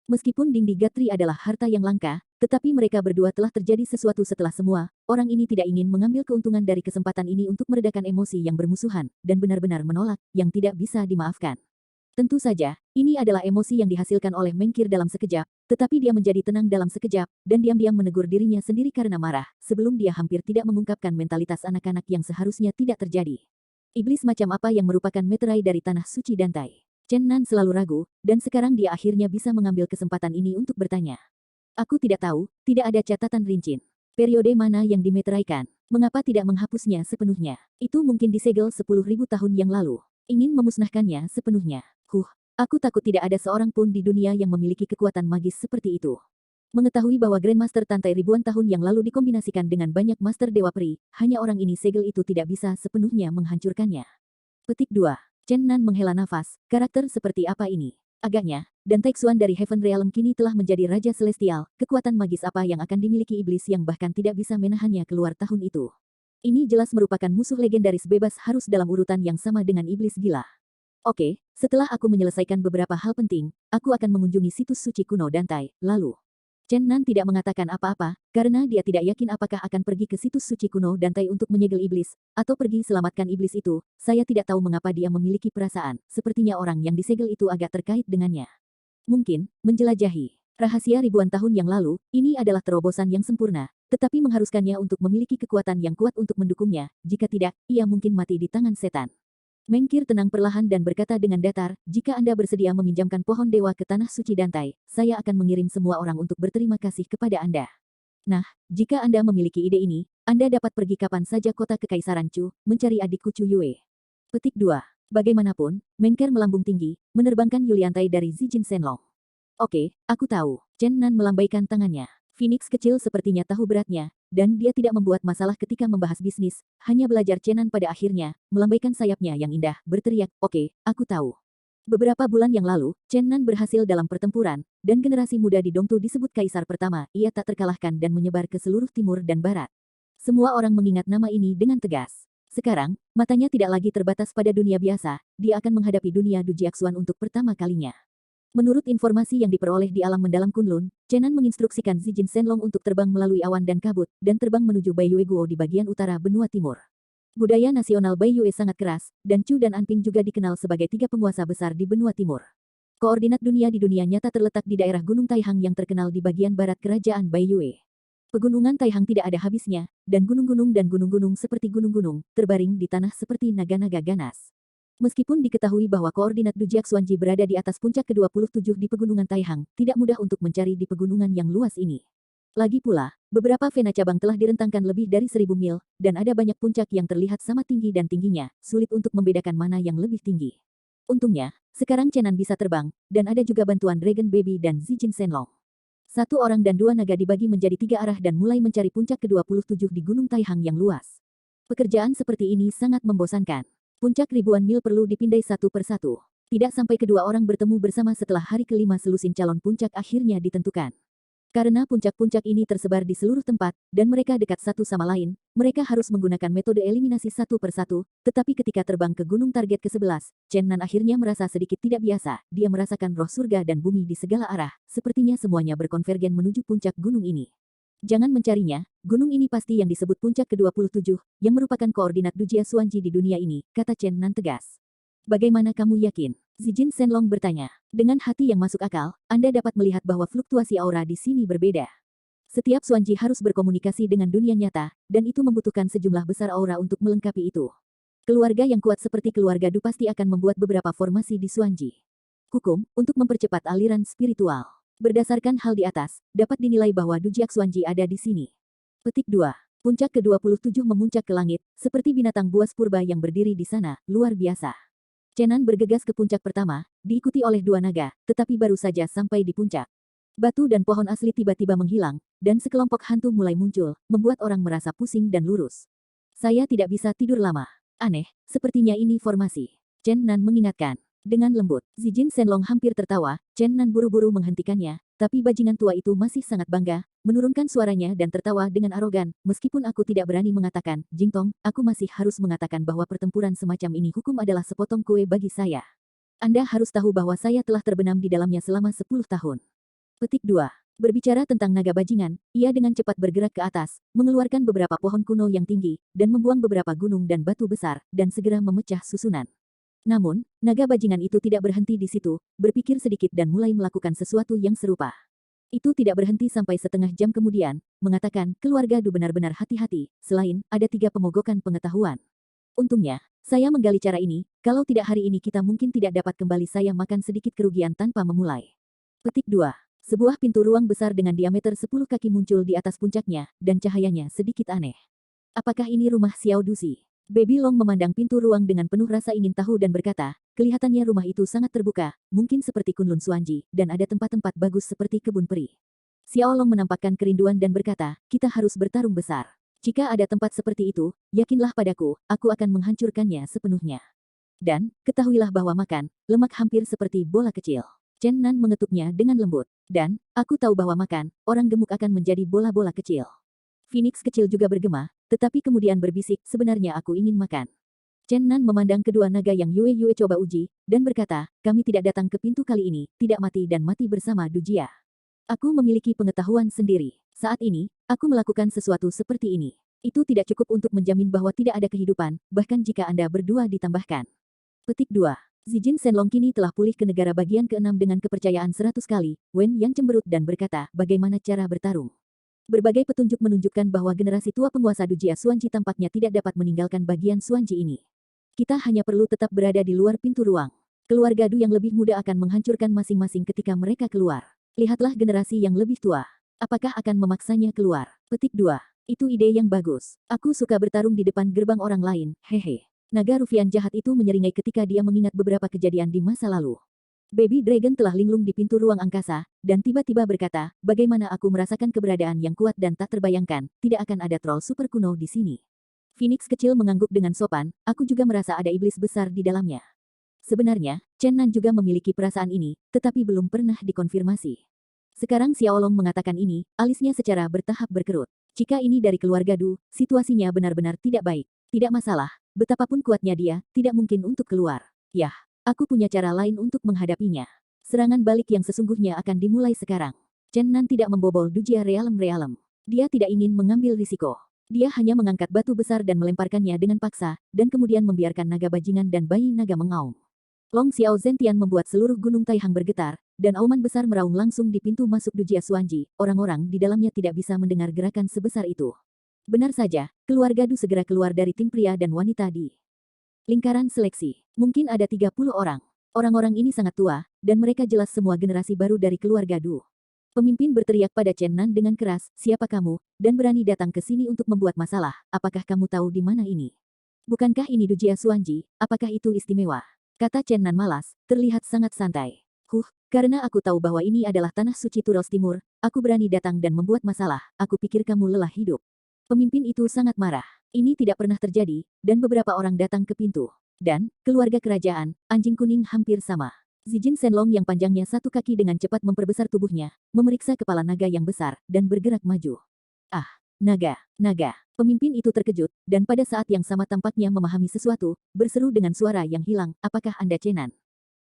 Meskipun Dingdi Gatri adalah harta yang langka, tetapi mereka berdua telah terjadi sesuatu setelah semua, orang ini tidak ingin mengambil keuntungan dari kesempatan ini untuk meredakan emosi yang bermusuhan, dan benar-benar menolak, yang tidak bisa dimaafkan. Tentu saja, ini adalah emosi yang dihasilkan oleh Mengkir dalam sekejap, tetapi dia menjadi tenang dalam sekejap, dan diam-diam menegur dirinya sendiri karena marah, sebelum dia hampir tidak mengungkapkan mentalitas anak-anak yang seharusnya tidak terjadi. Iblis macam apa yang merupakan meterai dari tanah suci Dantai? Chen Nan selalu ragu, dan sekarang dia akhirnya bisa mengambil kesempatan ini untuk bertanya. "Aku tidak tahu, tidak ada catatan rinci. Periode mana yang dimeteraikan? Mengapa tidak menghapusnya sepenuhnya? Itu mungkin disegel 10.000 tahun yang lalu. Ingin memusnahkannya sepenuhnya. Aku takut tidak ada seorang pun di dunia yang memiliki kekuatan magis seperti itu." Mengetahui bahwa Grandmaster Tantai ribuan tahun yang lalu dikombinasikan dengan banyak Master Dewa Peri, hanya orang ini segel itu tidak bisa sepenuhnya menghancurkannya. Petik 2. Chen Nan menghela nafas, karakter seperti apa ini? Agaknya, dan Taixuan dari Heaven Realm kini telah menjadi Raja Celestial, kekuatan magis apa yang akan dimiliki iblis yang bahkan tidak bisa menahannya keluar tahun itu. Ini jelas merupakan musuh legendaris bebas harus dalam urutan yang sama dengan iblis gila. Oke, setelah aku menyelesaikan beberapa hal penting, aku akan mengunjungi situs suci kuno Dantai, lalu Chen Nan tidak mengatakan apa-apa, karena dia tidak yakin apakah akan pergi ke situs suci kuno Dantai untuk menyegel iblis, atau pergi selamatkan iblis itu. Saya tidak tahu mengapa dia memiliki perasaan, sepertinya orang yang disegel itu agak terkait dengannya. Mungkin, menjelajahi rahasia ribuan tahun yang lalu, ini adalah terobosan yang sempurna, tetapi mengharuskannya untuk memiliki kekuatan yang kuat untuk mendukungnya, jika tidak, ia mungkin mati di tangan setan. Mengkir tenang perlahan dan berkata dengan datar, jika Anda bersedia meminjamkan pohon dewa ke tanah suci Dantai, saya akan mengirim semua orang untuk berterima kasih kepada Anda. Nah, jika Anda memiliki ide ini, Anda dapat pergi kapan saja kota Kekaisaran Chu, mencari adikku Chu Yue. Petik 2. Bagaimanapun, Mengker melambung tinggi, menerbangkan Yuliantai dari Zijin Shenlong. Oke, aku tahu. Chen Nan melambaikan tangannya. Phoenix kecil sepertinya tahu beratnya, dan dia tidak membuat masalah ketika membahas bisnis, hanya belajar Chen Nan pada akhirnya, melambaikan sayapnya yang indah, berteriak, oke, aku tahu. Beberapa bulan yang lalu, Chen Nan berhasil dalam pertempuran, dan generasi muda di Dongtu disebut Kaisar Pertama, ia tak terkalahkan dan menyebar ke seluruh timur dan barat. Semua orang mengingat nama ini dengan tegas. Sekarang, matanya tidak lagi terbatas pada dunia biasa, dia akan menghadapi dunia Dujiaxuan untuk pertama kalinya. Menurut informasi yang diperoleh di alam mendalam Kunlun, Chen Nan menginstruksikan Zijin Shenlong untuk terbang melalui awan dan kabut, dan terbang menuju Baiyue Guo di bagian utara benua timur. Budaya nasional Baiyue sangat keras, dan Chu dan Anping juga dikenal sebagai tiga penguasa besar di benua timur. Koordinat dunia di dunia nyata terletak di daerah Gunung Taihang yang terkenal di bagian barat kerajaan Baiyue. Pegunungan Taihang tidak ada habisnya, dan gunung-gunung seperti gunung-gunung, terbaring di tanah seperti naga-naga ganas. Meskipun diketahui bahwa koordinat Dujiaxuanji berada di atas puncak ke-27 di Pegunungan Taihang, tidak mudah untuk mencari di pegunungan yang luas ini. Lagi pula, beberapa vena cabang telah direntangkan lebih dari 1000 mil, dan ada banyak puncak yang terlihat sama tinggi dan tingginya, sulit untuk membedakan mana yang lebih tinggi. Untungnya, sekarang Chen Nan bisa terbang, dan ada juga bantuan Dragon Baby dan Zijin Shenlong. Satu orang dan dua naga dibagi menjadi tiga arah dan mulai mencari puncak ke-27 di Gunung Taihang yang luas. Pekerjaan seperti ini sangat membosankan. Puncak ribuan mil perlu dipindai satu persatu. Tidak sampai kedua orang bertemu bersama setelah hari kelima selusin calon puncak akhirnya ditentukan. Karena puncak-puncak ini tersebar di seluruh tempat, dan mereka dekat satu sama lain, mereka harus menggunakan metode eliminasi satu persatu, tetapi ketika terbang ke gunung target ke-11, Chen Nan akhirnya merasa sedikit tidak biasa, dia merasakan roh surga dan bumi di segala arah, sepertinya semuanya berkonvergen menuju puncak gunung ini. Jangan mencarinya, gunung ini pasti yang disebut puncak ke-27, yang merupakan koordinat Dujiaxuanji di dunia ini, kata Chen Nan tegas. Bagaimana kamu yakin? Zijin Shenlong bertanya. Dengan hati yang masuk akal, Anda dapat melihat bahwa fluktuasi aura di sini berbeda. Setiap Xuanji harus berkomunikasi dengan dunia nyata, dan itu membutuhkan sejumlah besar aura untuk melengkapi itu. Keluarga yang kuat seperti keluarga Du pasti akan membuat beberapa formasi di Xuanji. Hukum, untuk mempercepat aliran spiritual. Berdasarkan hal di atas, dapat dinilai bahwa Dujiaxuanji ada di sini. Petik 2. Puncak ke-27 memuncak ke langit, seperti binatang buas purba yang berdiri di sana, luar biasa. Chen Nan bergegas ke puncak pertama, diikuti oleh dua naga, tetapi baru saja sampai di puncak. Batu dan pohon asli tiba-tiba menghilang, dan sekelompok hantu mulai muncul, membuat orang merasa pusing dan lurus. Saya tidak bisa tidur lama. Aneh, sepertinya ini formasi. Chen Nan mengingatkan. Dengan lembut, Zijin Shenlong hampir tertawa, Chen Nan buru-buru menghentikannya, tapi bajingan tua itu masih sangat bangga, menurunkan suaranya dan tertawa dengan arogan, meskipun aku tidak berani mengatakan, Jingtong, aku masih harus mengatakan bahwa pertempuran semacam ini hukum adalah sepotong kue bagi saya. Anda harus tahu bahwa saya telah terbenam di dalamnya selama 10 tahun. Petik 2. Berbicara tentang naga bajingan, ia dengan cepat bergerak ke atas, mengeluarkan beberapa pohon kuno yang tinggi, dan membuang beberapa gunung dan batu besar, dan segera memecah susunan. Namun, naga bajingan itu tidak berhenti di situ, berpikir sedikit dan mulai melakukan sesuatu yang serupa. Itu tidak berhenti sampai setengah jam kemudian, mengatakan, keluarga Du benar-benar hati-hati, selain, ada 3 pemogokan pengetahuan. Untungnya, saya menggali cara ini, kalau tidak hari ini kita mungkin tidak dapat kembali saya makan sedikit kerugian tanpa memulai. Petik 2. Sebuah pintu ruang besar dengan diameter 10 kaki muncul di atas puncaknya, dan cahayanya sedikit aneh. Apakah ini rumah Xiao Dusi? Baby Long memandang pintu ruang dengan penuh rasa ingin tahu dan berkata, kelihatannya rumah itu sangat terbuka, mungkin seperti Kunlun Xuanji, dan ada tempat-tempat bagus seperti kebun peri. Xiao Long menampakkan kerinduan dan berkata, kita harus bertarung besar. Jika ada tempat seperti itu, yakinlah padaku, aku akan menghancurkannya sepenuhnya. Dan, ketahuilah bahwa makan, lemak hampir seperti bola kecil. Chen Nan mengetuknya dengan lembut. Dan, aku tahu bahwa makan, orang gemuk akan menjadi bola-bola kecil. Phoenix kecil juga bergema, tetapi kemudian berbisik, sebenarnya aku ingin makan. Chen Nan memandang kedua naga yang Yue coba uji, dan berkata, kami tidak datang ke pintu kali ini, tidak mati dan mati bersama Dujia. Aku memiliki pengetahuan sendiri. Saat ini, aku melakukan sesuatu seperti ini. Itu tidak cukup untuk menjamin bahwa tidak ada kehidupan, bahkan jika Anda berdua ditambahkan. Petik 2. Zijin Shenlong kini telah pulih ke negara bagian ke-6 dengan kepercayaan 100 kali. Wen Yang cemberut dan berkata, bagaimana cara bertarung. Berbagai petunjuk menunjukkan bahwa generasi tua penguasa Dujia Xuanji tampaknya tidak dapat meninggalkan bagian Xuanji ini. Kita hanya perlu tetap berada di luar pintu ruang. Keluarga Du yang lebih muda akan menghancurkan masing-masing ketika mereka keluar. Lihatlah generasi yang lebih tua. Apakah akan memaksanya keluar? Petik 2. Itu ide yang bagus. Aku suka bertarung di depan gerbang orang lain, hehe. Naga rufian jahat itu menyeringai ketika dia mengingat beberapa kejadian di masa lalu. Baby Dragon telah linglung di pintu ruang angkasa, dan tiba-tiba berkata, bagaimana aku merasakan keberadaan yang kuat dan tak terbayangkan, tidak akan ada troll super kuno di sini. Phoenix kecil mengangguk dengan sopan, aku juga merasa ada iblis besar di dalamnya. Sebenarnya, Chen Nan juga memiliki perasaan ini, tetapi belum pernah dikonfirmasi. Sekarang Xiaolong mengatakan ini, alisnya secara bertahap berkerut. Jika ini dari keluarga Du, situasinya benar-benar tidak baik. Tidak masalah, betapapun kuatnya dia, tidak mungkin untuk keluar. Yah, aku punya cara lain untuk menghadapinya. Serangan balik yang sesungguhnya akan dimulai sekarang. Chen Nan tidak membobol Dujia Realm. Dia tidak ingin mengambil risiko. Dia hanya mengangkat batu besar dan melemparkannya dengan paksa, dan kemudian membiarkan naga bajingan dan bayi naga mengaum. Long Xiao Zentian membuat seluruh gunung Taihang bergetar, dan auman besar meraung langsung di pintu masuk Dujia Xuanji. Orang-orang di dalamnya tidak bisa mendengar gerakan sebesar itu. Benar saja, keluarga Du segera keluar dari tim pria dan wanita di lingkaran seleksi. Mungkin ada 30 orang. Orang-orang ini sangat tua, dan mereka jelas semua generasi baru dari keluarga Du. Pemimpin berteriak pada Chen Nan dengan keras, siapa kamu, dan berani datang ke sini untuk membuat masalah, apakah kamu tahu di mana ini? Bukankah ini Dujia Xuanji, apakah itu istimewa? Kata Chen Nan malas, terlihat sangat santai. Karena aku tahu bahwa ini adalah tanah suci Turels Timur, aku berani datang dan membuat masalah, aku pikir kamu lelah hidup. Pemimpin itu sangat marah. Ini tidak pernah terjadi, dan beberapa orang datang ke pintu. Dan, keluarga kerajaan, anjing kuning hampir sama. Zijin Shenlong yang panjangnya 1 kaki dengan cepat memperbesar tubuhnya, memeriksa kepala naga yang besar, dan bergerak maju. Ah, naga. Pemimpin itu terkejut, dan pada saat yang sama tampaknya memahami sesuatu, berseru dengan suara yang hilang, apakah Anda Chen Nan?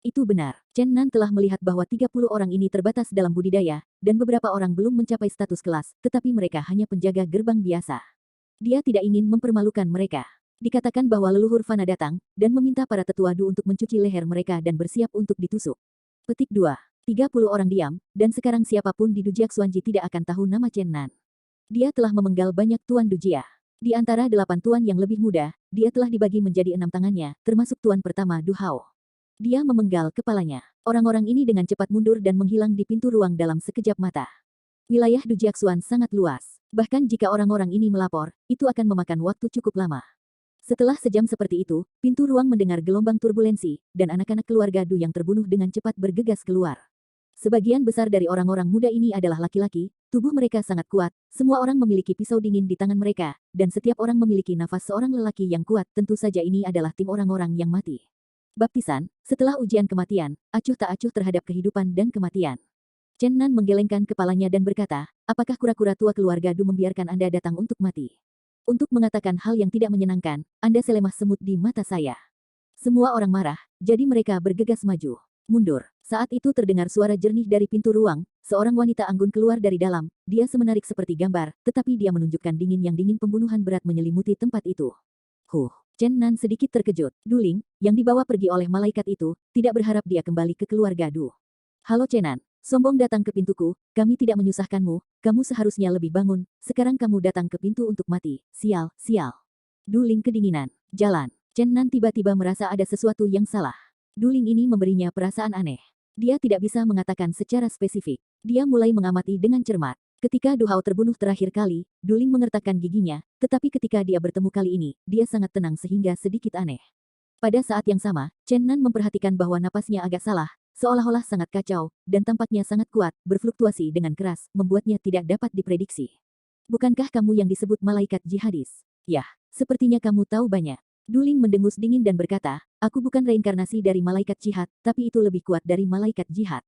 Itu benar. Chen Nan telah melihat bahwa 30 orang ini terbatas dalam budidaya, dan beberapa orang belum mencapai status kelas, tetapi mereka hanya penjaga gerbang biasa. Dia tidak ingin mempermalukan mereka. Dikatakan bahwa leluhur Fana datang, dan meminta para tetua Du untuk mencuci leher mereka dan bersiap untuk ditusuk. Petik 2. 30 orang diam, dan sekarang siapapun di Dujia Xuanji tidak akan tahu nama Chen Nan. Dia telah memenggal banyak tuan Dujia. Di antara 8 tuan yang lebih muda, dia telah dibagi menjadi 6 tangannya, termasuk tuan pertama Du Hao. Dia memenggal kepalanya. Orang-orang ini dengan cepat mundur dan menghilang di pintu ruang dalam sekejap mata. Wilayah Dujiaxuan sangat luas. Bahkan jika orang-orang ini melapor, itu akan memakan waktu cukup lama. Setelah sejam seperti itu, pintu ruang mendengar gelombang turbulensi, dan anak-anak keluarga Du yang terbunuh dengan cepat bergegas keluar. Sebagian besar dari orang-orang muda ini adalah laki-laki, tubuh mereka sangat kuat, semua orang memiliki pisau dingin di tangan mereka, dan setiap orang memiliki nafas seorang lelaki yang kuat, tentu saja ini adalah tim orang-orang yang mati. Baptisan, setelah ujian kematian, acuh tak acuh terhadap kehidupan dan kematian. Chen Nan menggelengkan kepalanya dan berkata, apakah kura-kura tua keluarga Du membiarkan Anda datang untuk mati? Untuk mengatakan hal yang tidak menyenangkan, Anda selemah semut di mata saya. Semua orang marah, jadi mereka bergegas maju. Mundur. Saat itu terdengar suara jernih dari pintu ruang, seorang wanita anggun keluar dari dalam, dia semenarik seperti gambar, tetapi dia menunjukkan dingin yang dingin pembunuhan berat menyelimuti tempat itu. Chen Nan sedikit terkejut. Du Ling, yang dibawa pergi oleh malaikat itu, tidak berharap dia kembali ke keluarga Du. Halo Chen Nan, sombong datang ke pintuku, kami tidak menyusahkanmu, kamu seharusnya lebih bangun, sekarang kamu datang ke pintu untuk mati, sial. Du Ling kedinginan. Jalan. Chen Nan tiba-tiba merasa ada sesuatu yang salah. Du Ling ini memberinya perasaan aneh. Dia tidak bisa mengatakan secara spesifik. Dia mulai mengamati dengan cermat. Ketika Du Hao terbunuh terakhir kali, Du Ling mengertakkan giginya, tetapi ketika dia bertemu kali ini, dia sangat tenang sehingga sedikit aneh. Pada saat yang sama, Chen Nan memperhatikan bahwa napasnya agak salah, seolah-olah sangat kacau, dan tampaknya sangat kuat, berfluktuasi dengan keras, membuatnya tidak dapat diprediksi. Bukankah kamu yang disebut malaikat jihadis? Yah, sepertinya kamu tahu banyak. Du Ling mendengus dingin dan berkata, aku bukan reinkarnasi dari malaikat jihad, tapi itu lebih kuat dari malaikat jihad.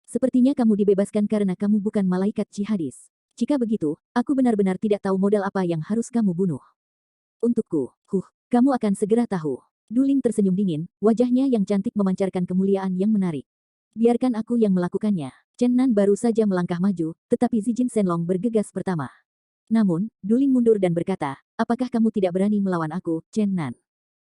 Sepertinya kamu dibebaskan karena kamu bukan malaikat jihadis. Jika begitu, aku benar-benar tidak tahu modal apa yang harus kamu bunuh. Untukku, kamu akan segera tahu. Du Ling tersenyum dingin, wajahnya yang cantik memancarkan kemuliaan yang menarik. Biarkan aku yang melakukannya. Chen Nan baru saja melangkah maju, tetapi Zijin Shenlong bergegas pertama. Namun, Duling mundur dan berkata, apakah kamu tidak berani melawan aku, Chen Nan?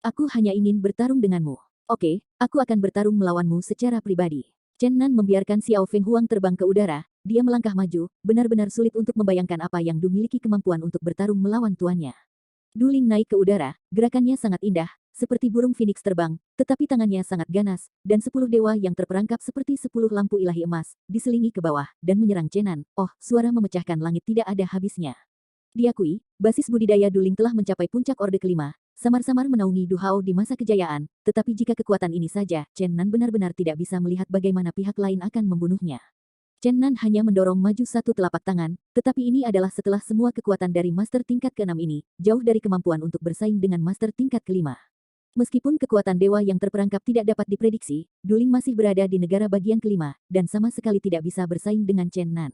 Aku hanya ingin bertarung denganmu. Oke, aku akan bertarung melawanmu secara pribadi. Chen Nan membiarkan Xiao Feng Huang terbang ke udara, dia melangkah maju, benar-benar sulit untuk membayangkan apa yang Du miliki kemampuan untuk bertarung melawan tuannya. Duling naik ke udara, gerakannya sangat indah, seperti burung phoenix terbang, tetapi tangannya sangat ganas, dan 10 dewa yang terperangkap seperti 10 lampu ilahi emas, diselingi ke bawah, dan menyerang Chen Nan. Oh, suara memecahkan langit tidak ada habisnya. Diakui, basis budidaya Duling telah mencapai puncak orde kelima, samar-samar menaungi Du Hao di masa kejayaan, tetapi jika kekuatan ini saja, Chen Nan benar-benar tidak bisa melihat bagaimana pihak lain akan membunuhnya. Chen Nan hanya mendorong maju satu telapak tangan, tetapi ini adalah setelah semua kekuatan dari master tingkat ke-6 ini, jauh dari kemampuan untuk bersaing dengan master tingkat ke-5. Meskipun kekuatan dewa yang terperangkap tidak dapat diprediksi, Duling masih berada di negara bagian kelima, dan sama sekali tidak bisa bersaing dengan Chen Nan.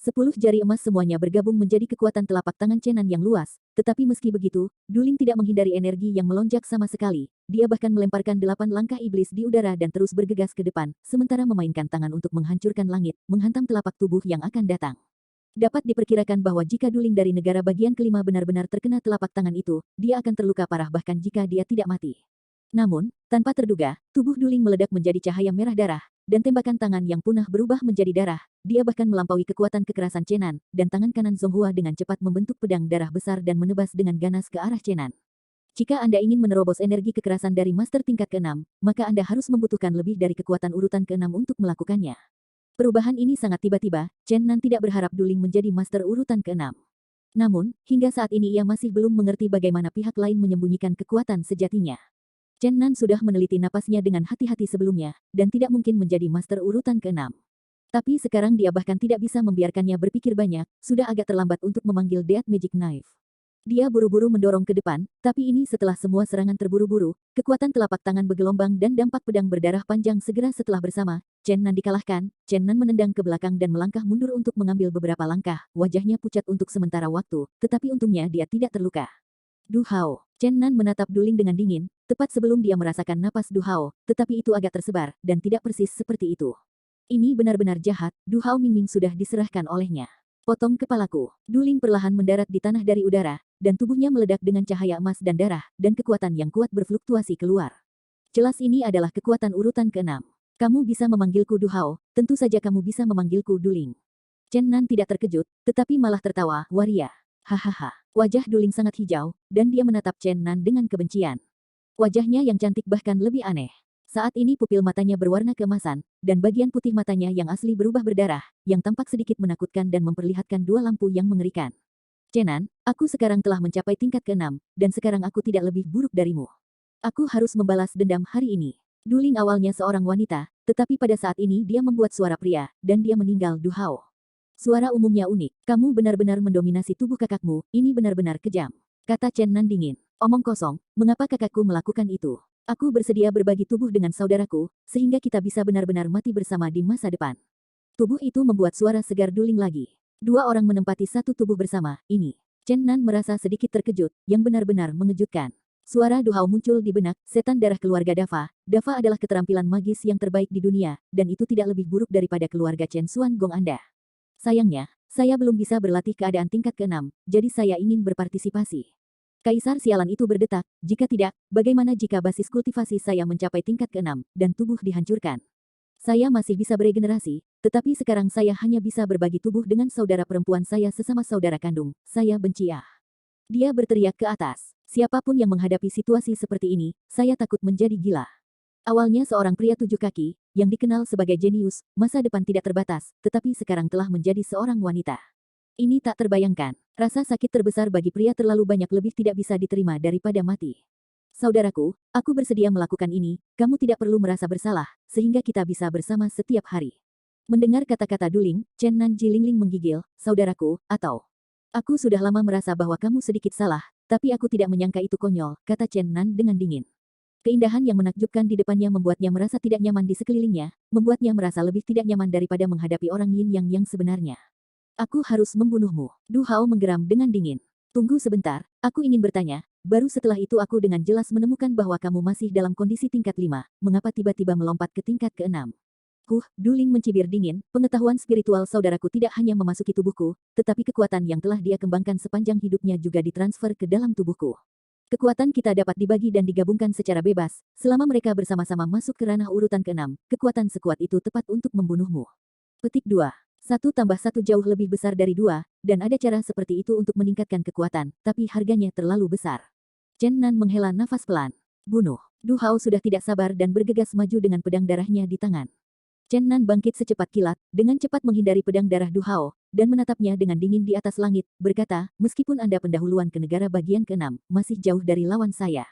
10 jari emas semuanya bergabung menjadi kekuatan telapak tangan Chen Nan yang luas, tetapi meski begitu, Duling tidak menghindari energi yang melonjak sama sekali, dia bahkan melemparkan 8 langkah iblis di udara dan terus bergegas ke depan, sementara memainkan tangan untuk menghancurkan langit, menghantam telapak tubuh yang akan datang. Dapat diperkirakan bahwa jika Duling dari negara bagian kelima benar-benar terkena telapak tangan itu, dia akan terluka parah bahkan jika dia tidak mati. Namun, tanpa terduga, tubuh Duling meledak menjadi cahaya merah darah, dan tembakan tangan yang punah berubah menjadi darah, dia bahkan melampaui kekuatan kekerasan Chen Nan, dan tangan kanan Zonghua dengan cepat membentuk pedang darah besar dan menebas dengan ganas ke arah Chen Nan. Jika Anda ingin menerobos energi kekerasan dari master tingkat ke-6, maka Anda harus membutuhkan lebih dari kekuatan urutan ke-6 untuk melakukannya. Perubahan ini sangat tiba-tiba, Chen Nan tidak berharap Duling menjadi master urutan ke-6. Namun, hingga saat ini ia masih belum mengerti bagaimana pihak lain menyembunyikan kekuatan sejatinya. Chen Nan sudah meneliti napasnya dengan hati-hati sebelumnya, dan tidak mungkin menjadi master urutan ke-6. Tapi sekarang dia bahkan tidak bisa membiarkannya berpikir banyak, sudah agak terlambat untuk memanggil Death Magic Knife. Dia buru-buru mendorong ke depan, tapi ini setelah semua serangan terburu-buru, kekuatan telapak tangan bergelombang dan dampak pedang berdarah panjang segera setelah bersama, Chen Nan dikalahkan, Chen Nan menendang ke belakang dan melangkah mundur untuk mengambil beberapa langkah, wajahnya pucat untuk sementara waktu, tetapi untungnya dia tidak terluka. Du Hao. Chen Nan menatap Duling dengan dingin, tepat sebelum dia merasakan napas Du Hao, tetapi itu agak tersebar, dan tidak persis seperti itu. Ini benar-benar jahat, Du Hao Mingming sudah diserahkan olehnya. Potong kepalaku. Duling perlahan mendarat di tanah dari udara, dan tubuhnya meledak dengan cahaya emas dan darah, dan kekuatan yang kuat berfluktuasi keluar. Jelas ini adalah kekuatan urutan ke-6. Kamu bisa memanggilku Du Hao, tentu saja kamu bisa memanggilku Duling. Chen Nan tidak terkejut, tetapi malah tertawa, waria. Hahaha. Wajah Duling sangat hijau, dan dia menatap Chen Nan dengan kebencian. Wajahnya yang cantik bahkan lebih aneh. Saat ini pupil matanya berwarna keemasan, dan bagian putih matanya yang asli berubah berdarah, yang tampak sedikit menakutkan dan memperlihatkan dua lampu yang mengerikan. Chen Nan, aku sekarang telah mencapai tingkat ke-6, dan sekarang aku tidak lebih buruk darimu. Aku harus membalas dendam hari ini. Duling awalnya seorang wanita, tetapi pada saat ini dia membuat suara pria, dan dia meninggal Du Hao. Suara umumnya unik, kamu benar-benar mendominasi tubuh kakakmu, ini benar-benar kejam. Kata Chen Nan dingin. Omong kosong, mengapa kakakku melakukan itu? Aku bersedia berbagi tubuh dengan saudaraku, sehingga kita bisa benar-benar mati bersama di masa depan. Tubuh itu membuat suara segar Duling lagi. Dua orang menempati satu tubuh bersama, ini. Chen Nan merasa sedikit terkejut, yang benar-benar mengejutkan. Suara Du Hao muncul di benak, setan darah keluarga Dava. Dava adalah keterampilan magis yang terbaik di dunia, dan itu tidak lebih buruk daripada keluarga Chen Xuan Gong Anda. Sayangnya, saya belum bisa berlatih keadaan tingkat ke-6, jadi saya ingin berpartisipasi. Kaisar sialan itu berdetak, jika tidak, bagaimana jika basis kultivasi saya mencapai tingkat ke-6, dan tubuh dihancurkan? Saya masih bisa beregenerasi, tetapi sekarang saya hanya bisa berbagi tubuh dengan saudara perempuan saya sesama saudara kandung, saya benci ah. Dia berteriak ke atas, siapapun yang menghadapi situasi seperti ini, saya takut menjadi gila. Awalnya seorang pria 7 kaki, yang dikenal sebagai jenius, masa depan tidak terbatas, tetapi sekarang telah menjadi seorang wanita. Ini tak terbayangkan. Rasa sakit terbesar bagi pria terlalu banyak lebih tidak bisa diterima daripada mati. Saudaraku, aku bersedia melakukan ini, kamu tidak perlu merasa bersalah, sehingga kita bisa bersama setiap hari. Mendengar kata-kata Duling, Chen Nan Jilinling menggigil, saudaraku, atau... Aku sudah lama merasa bahwa kamu sedikit salah, tapi aku tidak menyangka itu konyol, kata Chen Nan dengan dingin. Keindahan yang menakjubkan di depannya membuatnya merasa tidak nyaman di sekelilingnya, membuatnya merasa lebih tidak nyaman daripada menghadapi orang yin yang sebenarnya. Aku harus membunuhmu. Du Hao menggeram dengan dingin. Tunggu sebentar, aku ingin bertanya, baru setelah itu aku dengan jelas menemukan bahwa kamu masih dalam kondisi tingkat 5, mengapa tiba-tiba melompat ke tingkat ke-6? Duling mencibir dingin, pengetahuan spiritual saudaraku tidak hanya memasuki tubuhku, tetapi kekuatan yang telah dia kembangkan sepanjang hidupnya juga ditransfer ke dalam tubuhku. Kekuatan kita dapat dibagi dan digabungkan secara bebas, selama mereka bersama-sama masuk ke ranah urutan ke-6, kekuatan sekuat itu tepat untuk membunuhmu. Petik 2. 1+1 jauh lebih besar dari 2, dan ada cara seperti itu untuk meningkatkan kekuatan, tapi harganya terlalu besar. Chen Nan menghela nafas pelan. Bunuh. Du Hao sudah tidak sabar dan bergegas maju dengan pedang darahnya di tangan. Chen Nan bangkit secepat kilat, dengan cepat menghindari pedang darah Du Hao, dan menatapnya dengan dingin di atas langit, berkata, meskipun Anda pendahuluan ke negara bagian ke-6, masih jauh dari lawan saya.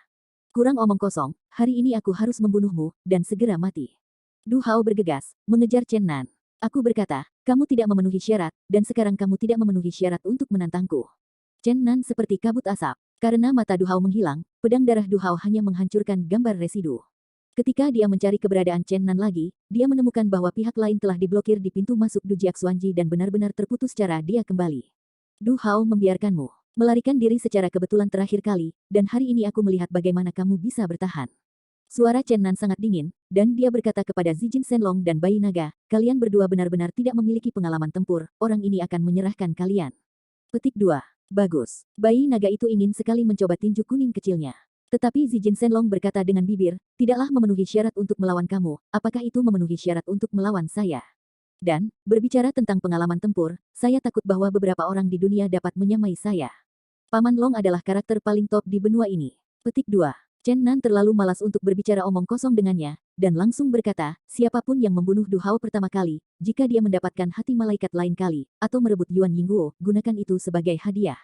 Kurang omong kosong, hari ini aku harus membunuhmu, dan segera mati. Du Hao bergegas, mengejar Chen Nan. Aku berkata, kamu tidak memenuhi syarat, dan sekarang kamu tidak memenuhi syarat untuk menantangku. Chen Nan seperti kabut asap. Karena mata Du Hao menghilang, pedang darah Du Hao hanya menghancurkan gambar residu. Ketika dia mencari keberadaan Chen Nan lagi, dia menemukan bahwa pihak lain telah diblokir di pintu masuk Dujiak Xuanji dan benar-benar terputus cara dia kembali. Du Hao membiarkanmu melarikan diri secara kebetulan terakhir kali, dan hari ini aku melihat bagaimana kamu bisa bertahan. Suara Chen Nan sangat dingin, dan dia berkata kepada Zijin Shenlong dan Bayi Naga, kalian berdua benar-benar tidak memiliki pengalaman tempur, orang ini akan menyerahkan kalian. Petik 2. Bagus. Bayi Naga itu ingin sekali mencoba tinju kuning kecilnya. Tetapi Zijin Shenlong berkata dengan bibir, tidaklah memenuhi syarat untuk melawan kamu, apakah itu memenuhi syarat untuk melawan saya? Dan, berbicara tentang pengalaman tempur, saya takut bahwa beberapa orang di dunia dapat menyamai saya. Paman Long adalah karakter paling top di benua ini. Petik 2. Chen Nan terlalu malas untuk berbicara omong kosong dengannya, dan langsung berkata, siapapun yang membunuh Du Hao pertama kali, jika dia mendapatkan hati malaikat lain kali, atau merebut Yuan Yingguo, gunakan itu sebagai hadiah.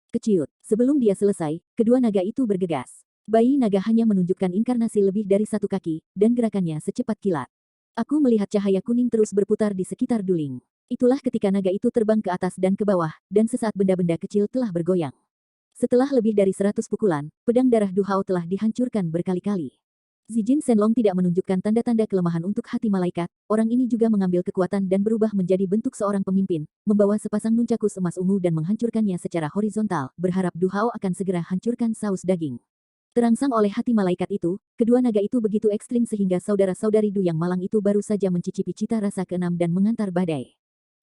Keciut. Sebelum dia selesai, kedua naga itu bergegas. Bayi naga hanya menunjukkan inkarnasi lebih dari satu kaki, dan gerakannya secepat kilat. Aku melihat cahaya kuning terus berputar di sekitar Duling. Itulah ketika naga itu terbang ke atas dan ke bawah, dan sesaat benda-benda kecil telah bergoyang. Setelah lebih dari 100 pukulan, pedang darah Du Hao telah dihancurkan berkali-kali. Zijin Shenlong tidak menunjukkan tanda-tanda kelemahan untuk hati malaikat, orang ini juga mengambil kekuatan dan berubah menjadi bentuk seorang pemimpin, membawa sepasang nuncakus emas ungu dan menghancurkannya secara horizontal, berharap Du Hao akan segera hancurkan saus daging. Terangsang oleh hati malaikat itu, kedua naga itu begitu ekstrim sehingga saudara-saudari Du yang malang itu baru saja mencicipi cita rasa ke-6 dan mengantar badai.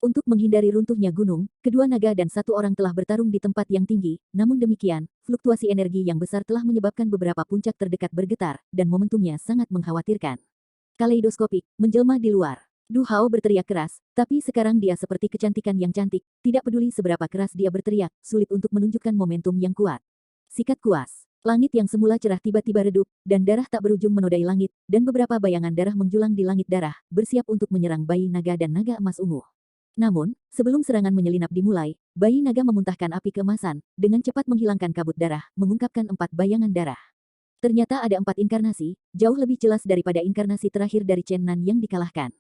Untuk menghindari runtuhnya gunung, kedua naga dan satu orang telah bertarung di tempat yang tinggi, namun demikian, fluktuasi energi yang besar telah menyebabkan beberapa puncak terdekat bergetar, dan momentumnya sangat mengkhawatirkan. Kaleidoskopik, menjelma di luar. Du Hao berteriak keras, tapi sekarang dia seperti kecantikan yang cantik, tidak peduli seberapa keras dia berteriak, sulit untuk menunjukkan momentum yang kuat. Sikat kuas. Langit yang semula cerah tiba-tiba redup, dan darah tak berujung menodai langit, dan beberapa bayangan darah menjulang di langit darah, bersiap untuk menyerang bayi naga dan naga emas ungu. Namun, sebelum serangan menyelinap dimulai, bayi naga memuntahkan api keemasan, dengan cepat menghilangkan kabut darah, mengungkapkan 4 bayangan darah. Ternyata ada 4 inkarnasi, jauh lebih jelas daripada inkarnasi terakhir dari Chen Nan yang dikalahkan.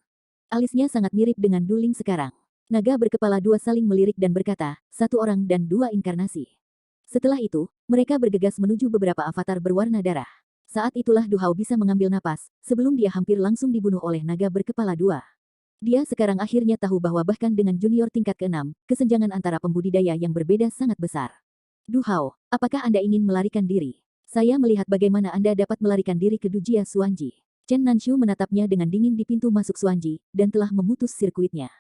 Alisnya sangat mirip dengan Duling sekarang. Naga berkepala 2 saling melirik dan berkata, 1 orang dan 2 inkarnasi. Setelah itu, mereka bergegas menuju beberapa avatar berwarna darah. Saat itulah Du Hao bisa mengambil napas, sebelum dia hampir langsung dibunuh oleh naga berkepala 2. Dia sekarang akhirnya tahu bahwa bahkan dengan junior tingkat ke-6, kesenjangan antara pembudidaya yang berbeda sangat besar. Du Hao, apakah Anda ingin melarikan diri? Saya melihat bagaimana Anda dapat melarikan diri ke Dujia Xuanji. Chen Nanshu menatapnya dengan dingin di pintu masuk Xuanji, dan telah memutus sirkuitnya.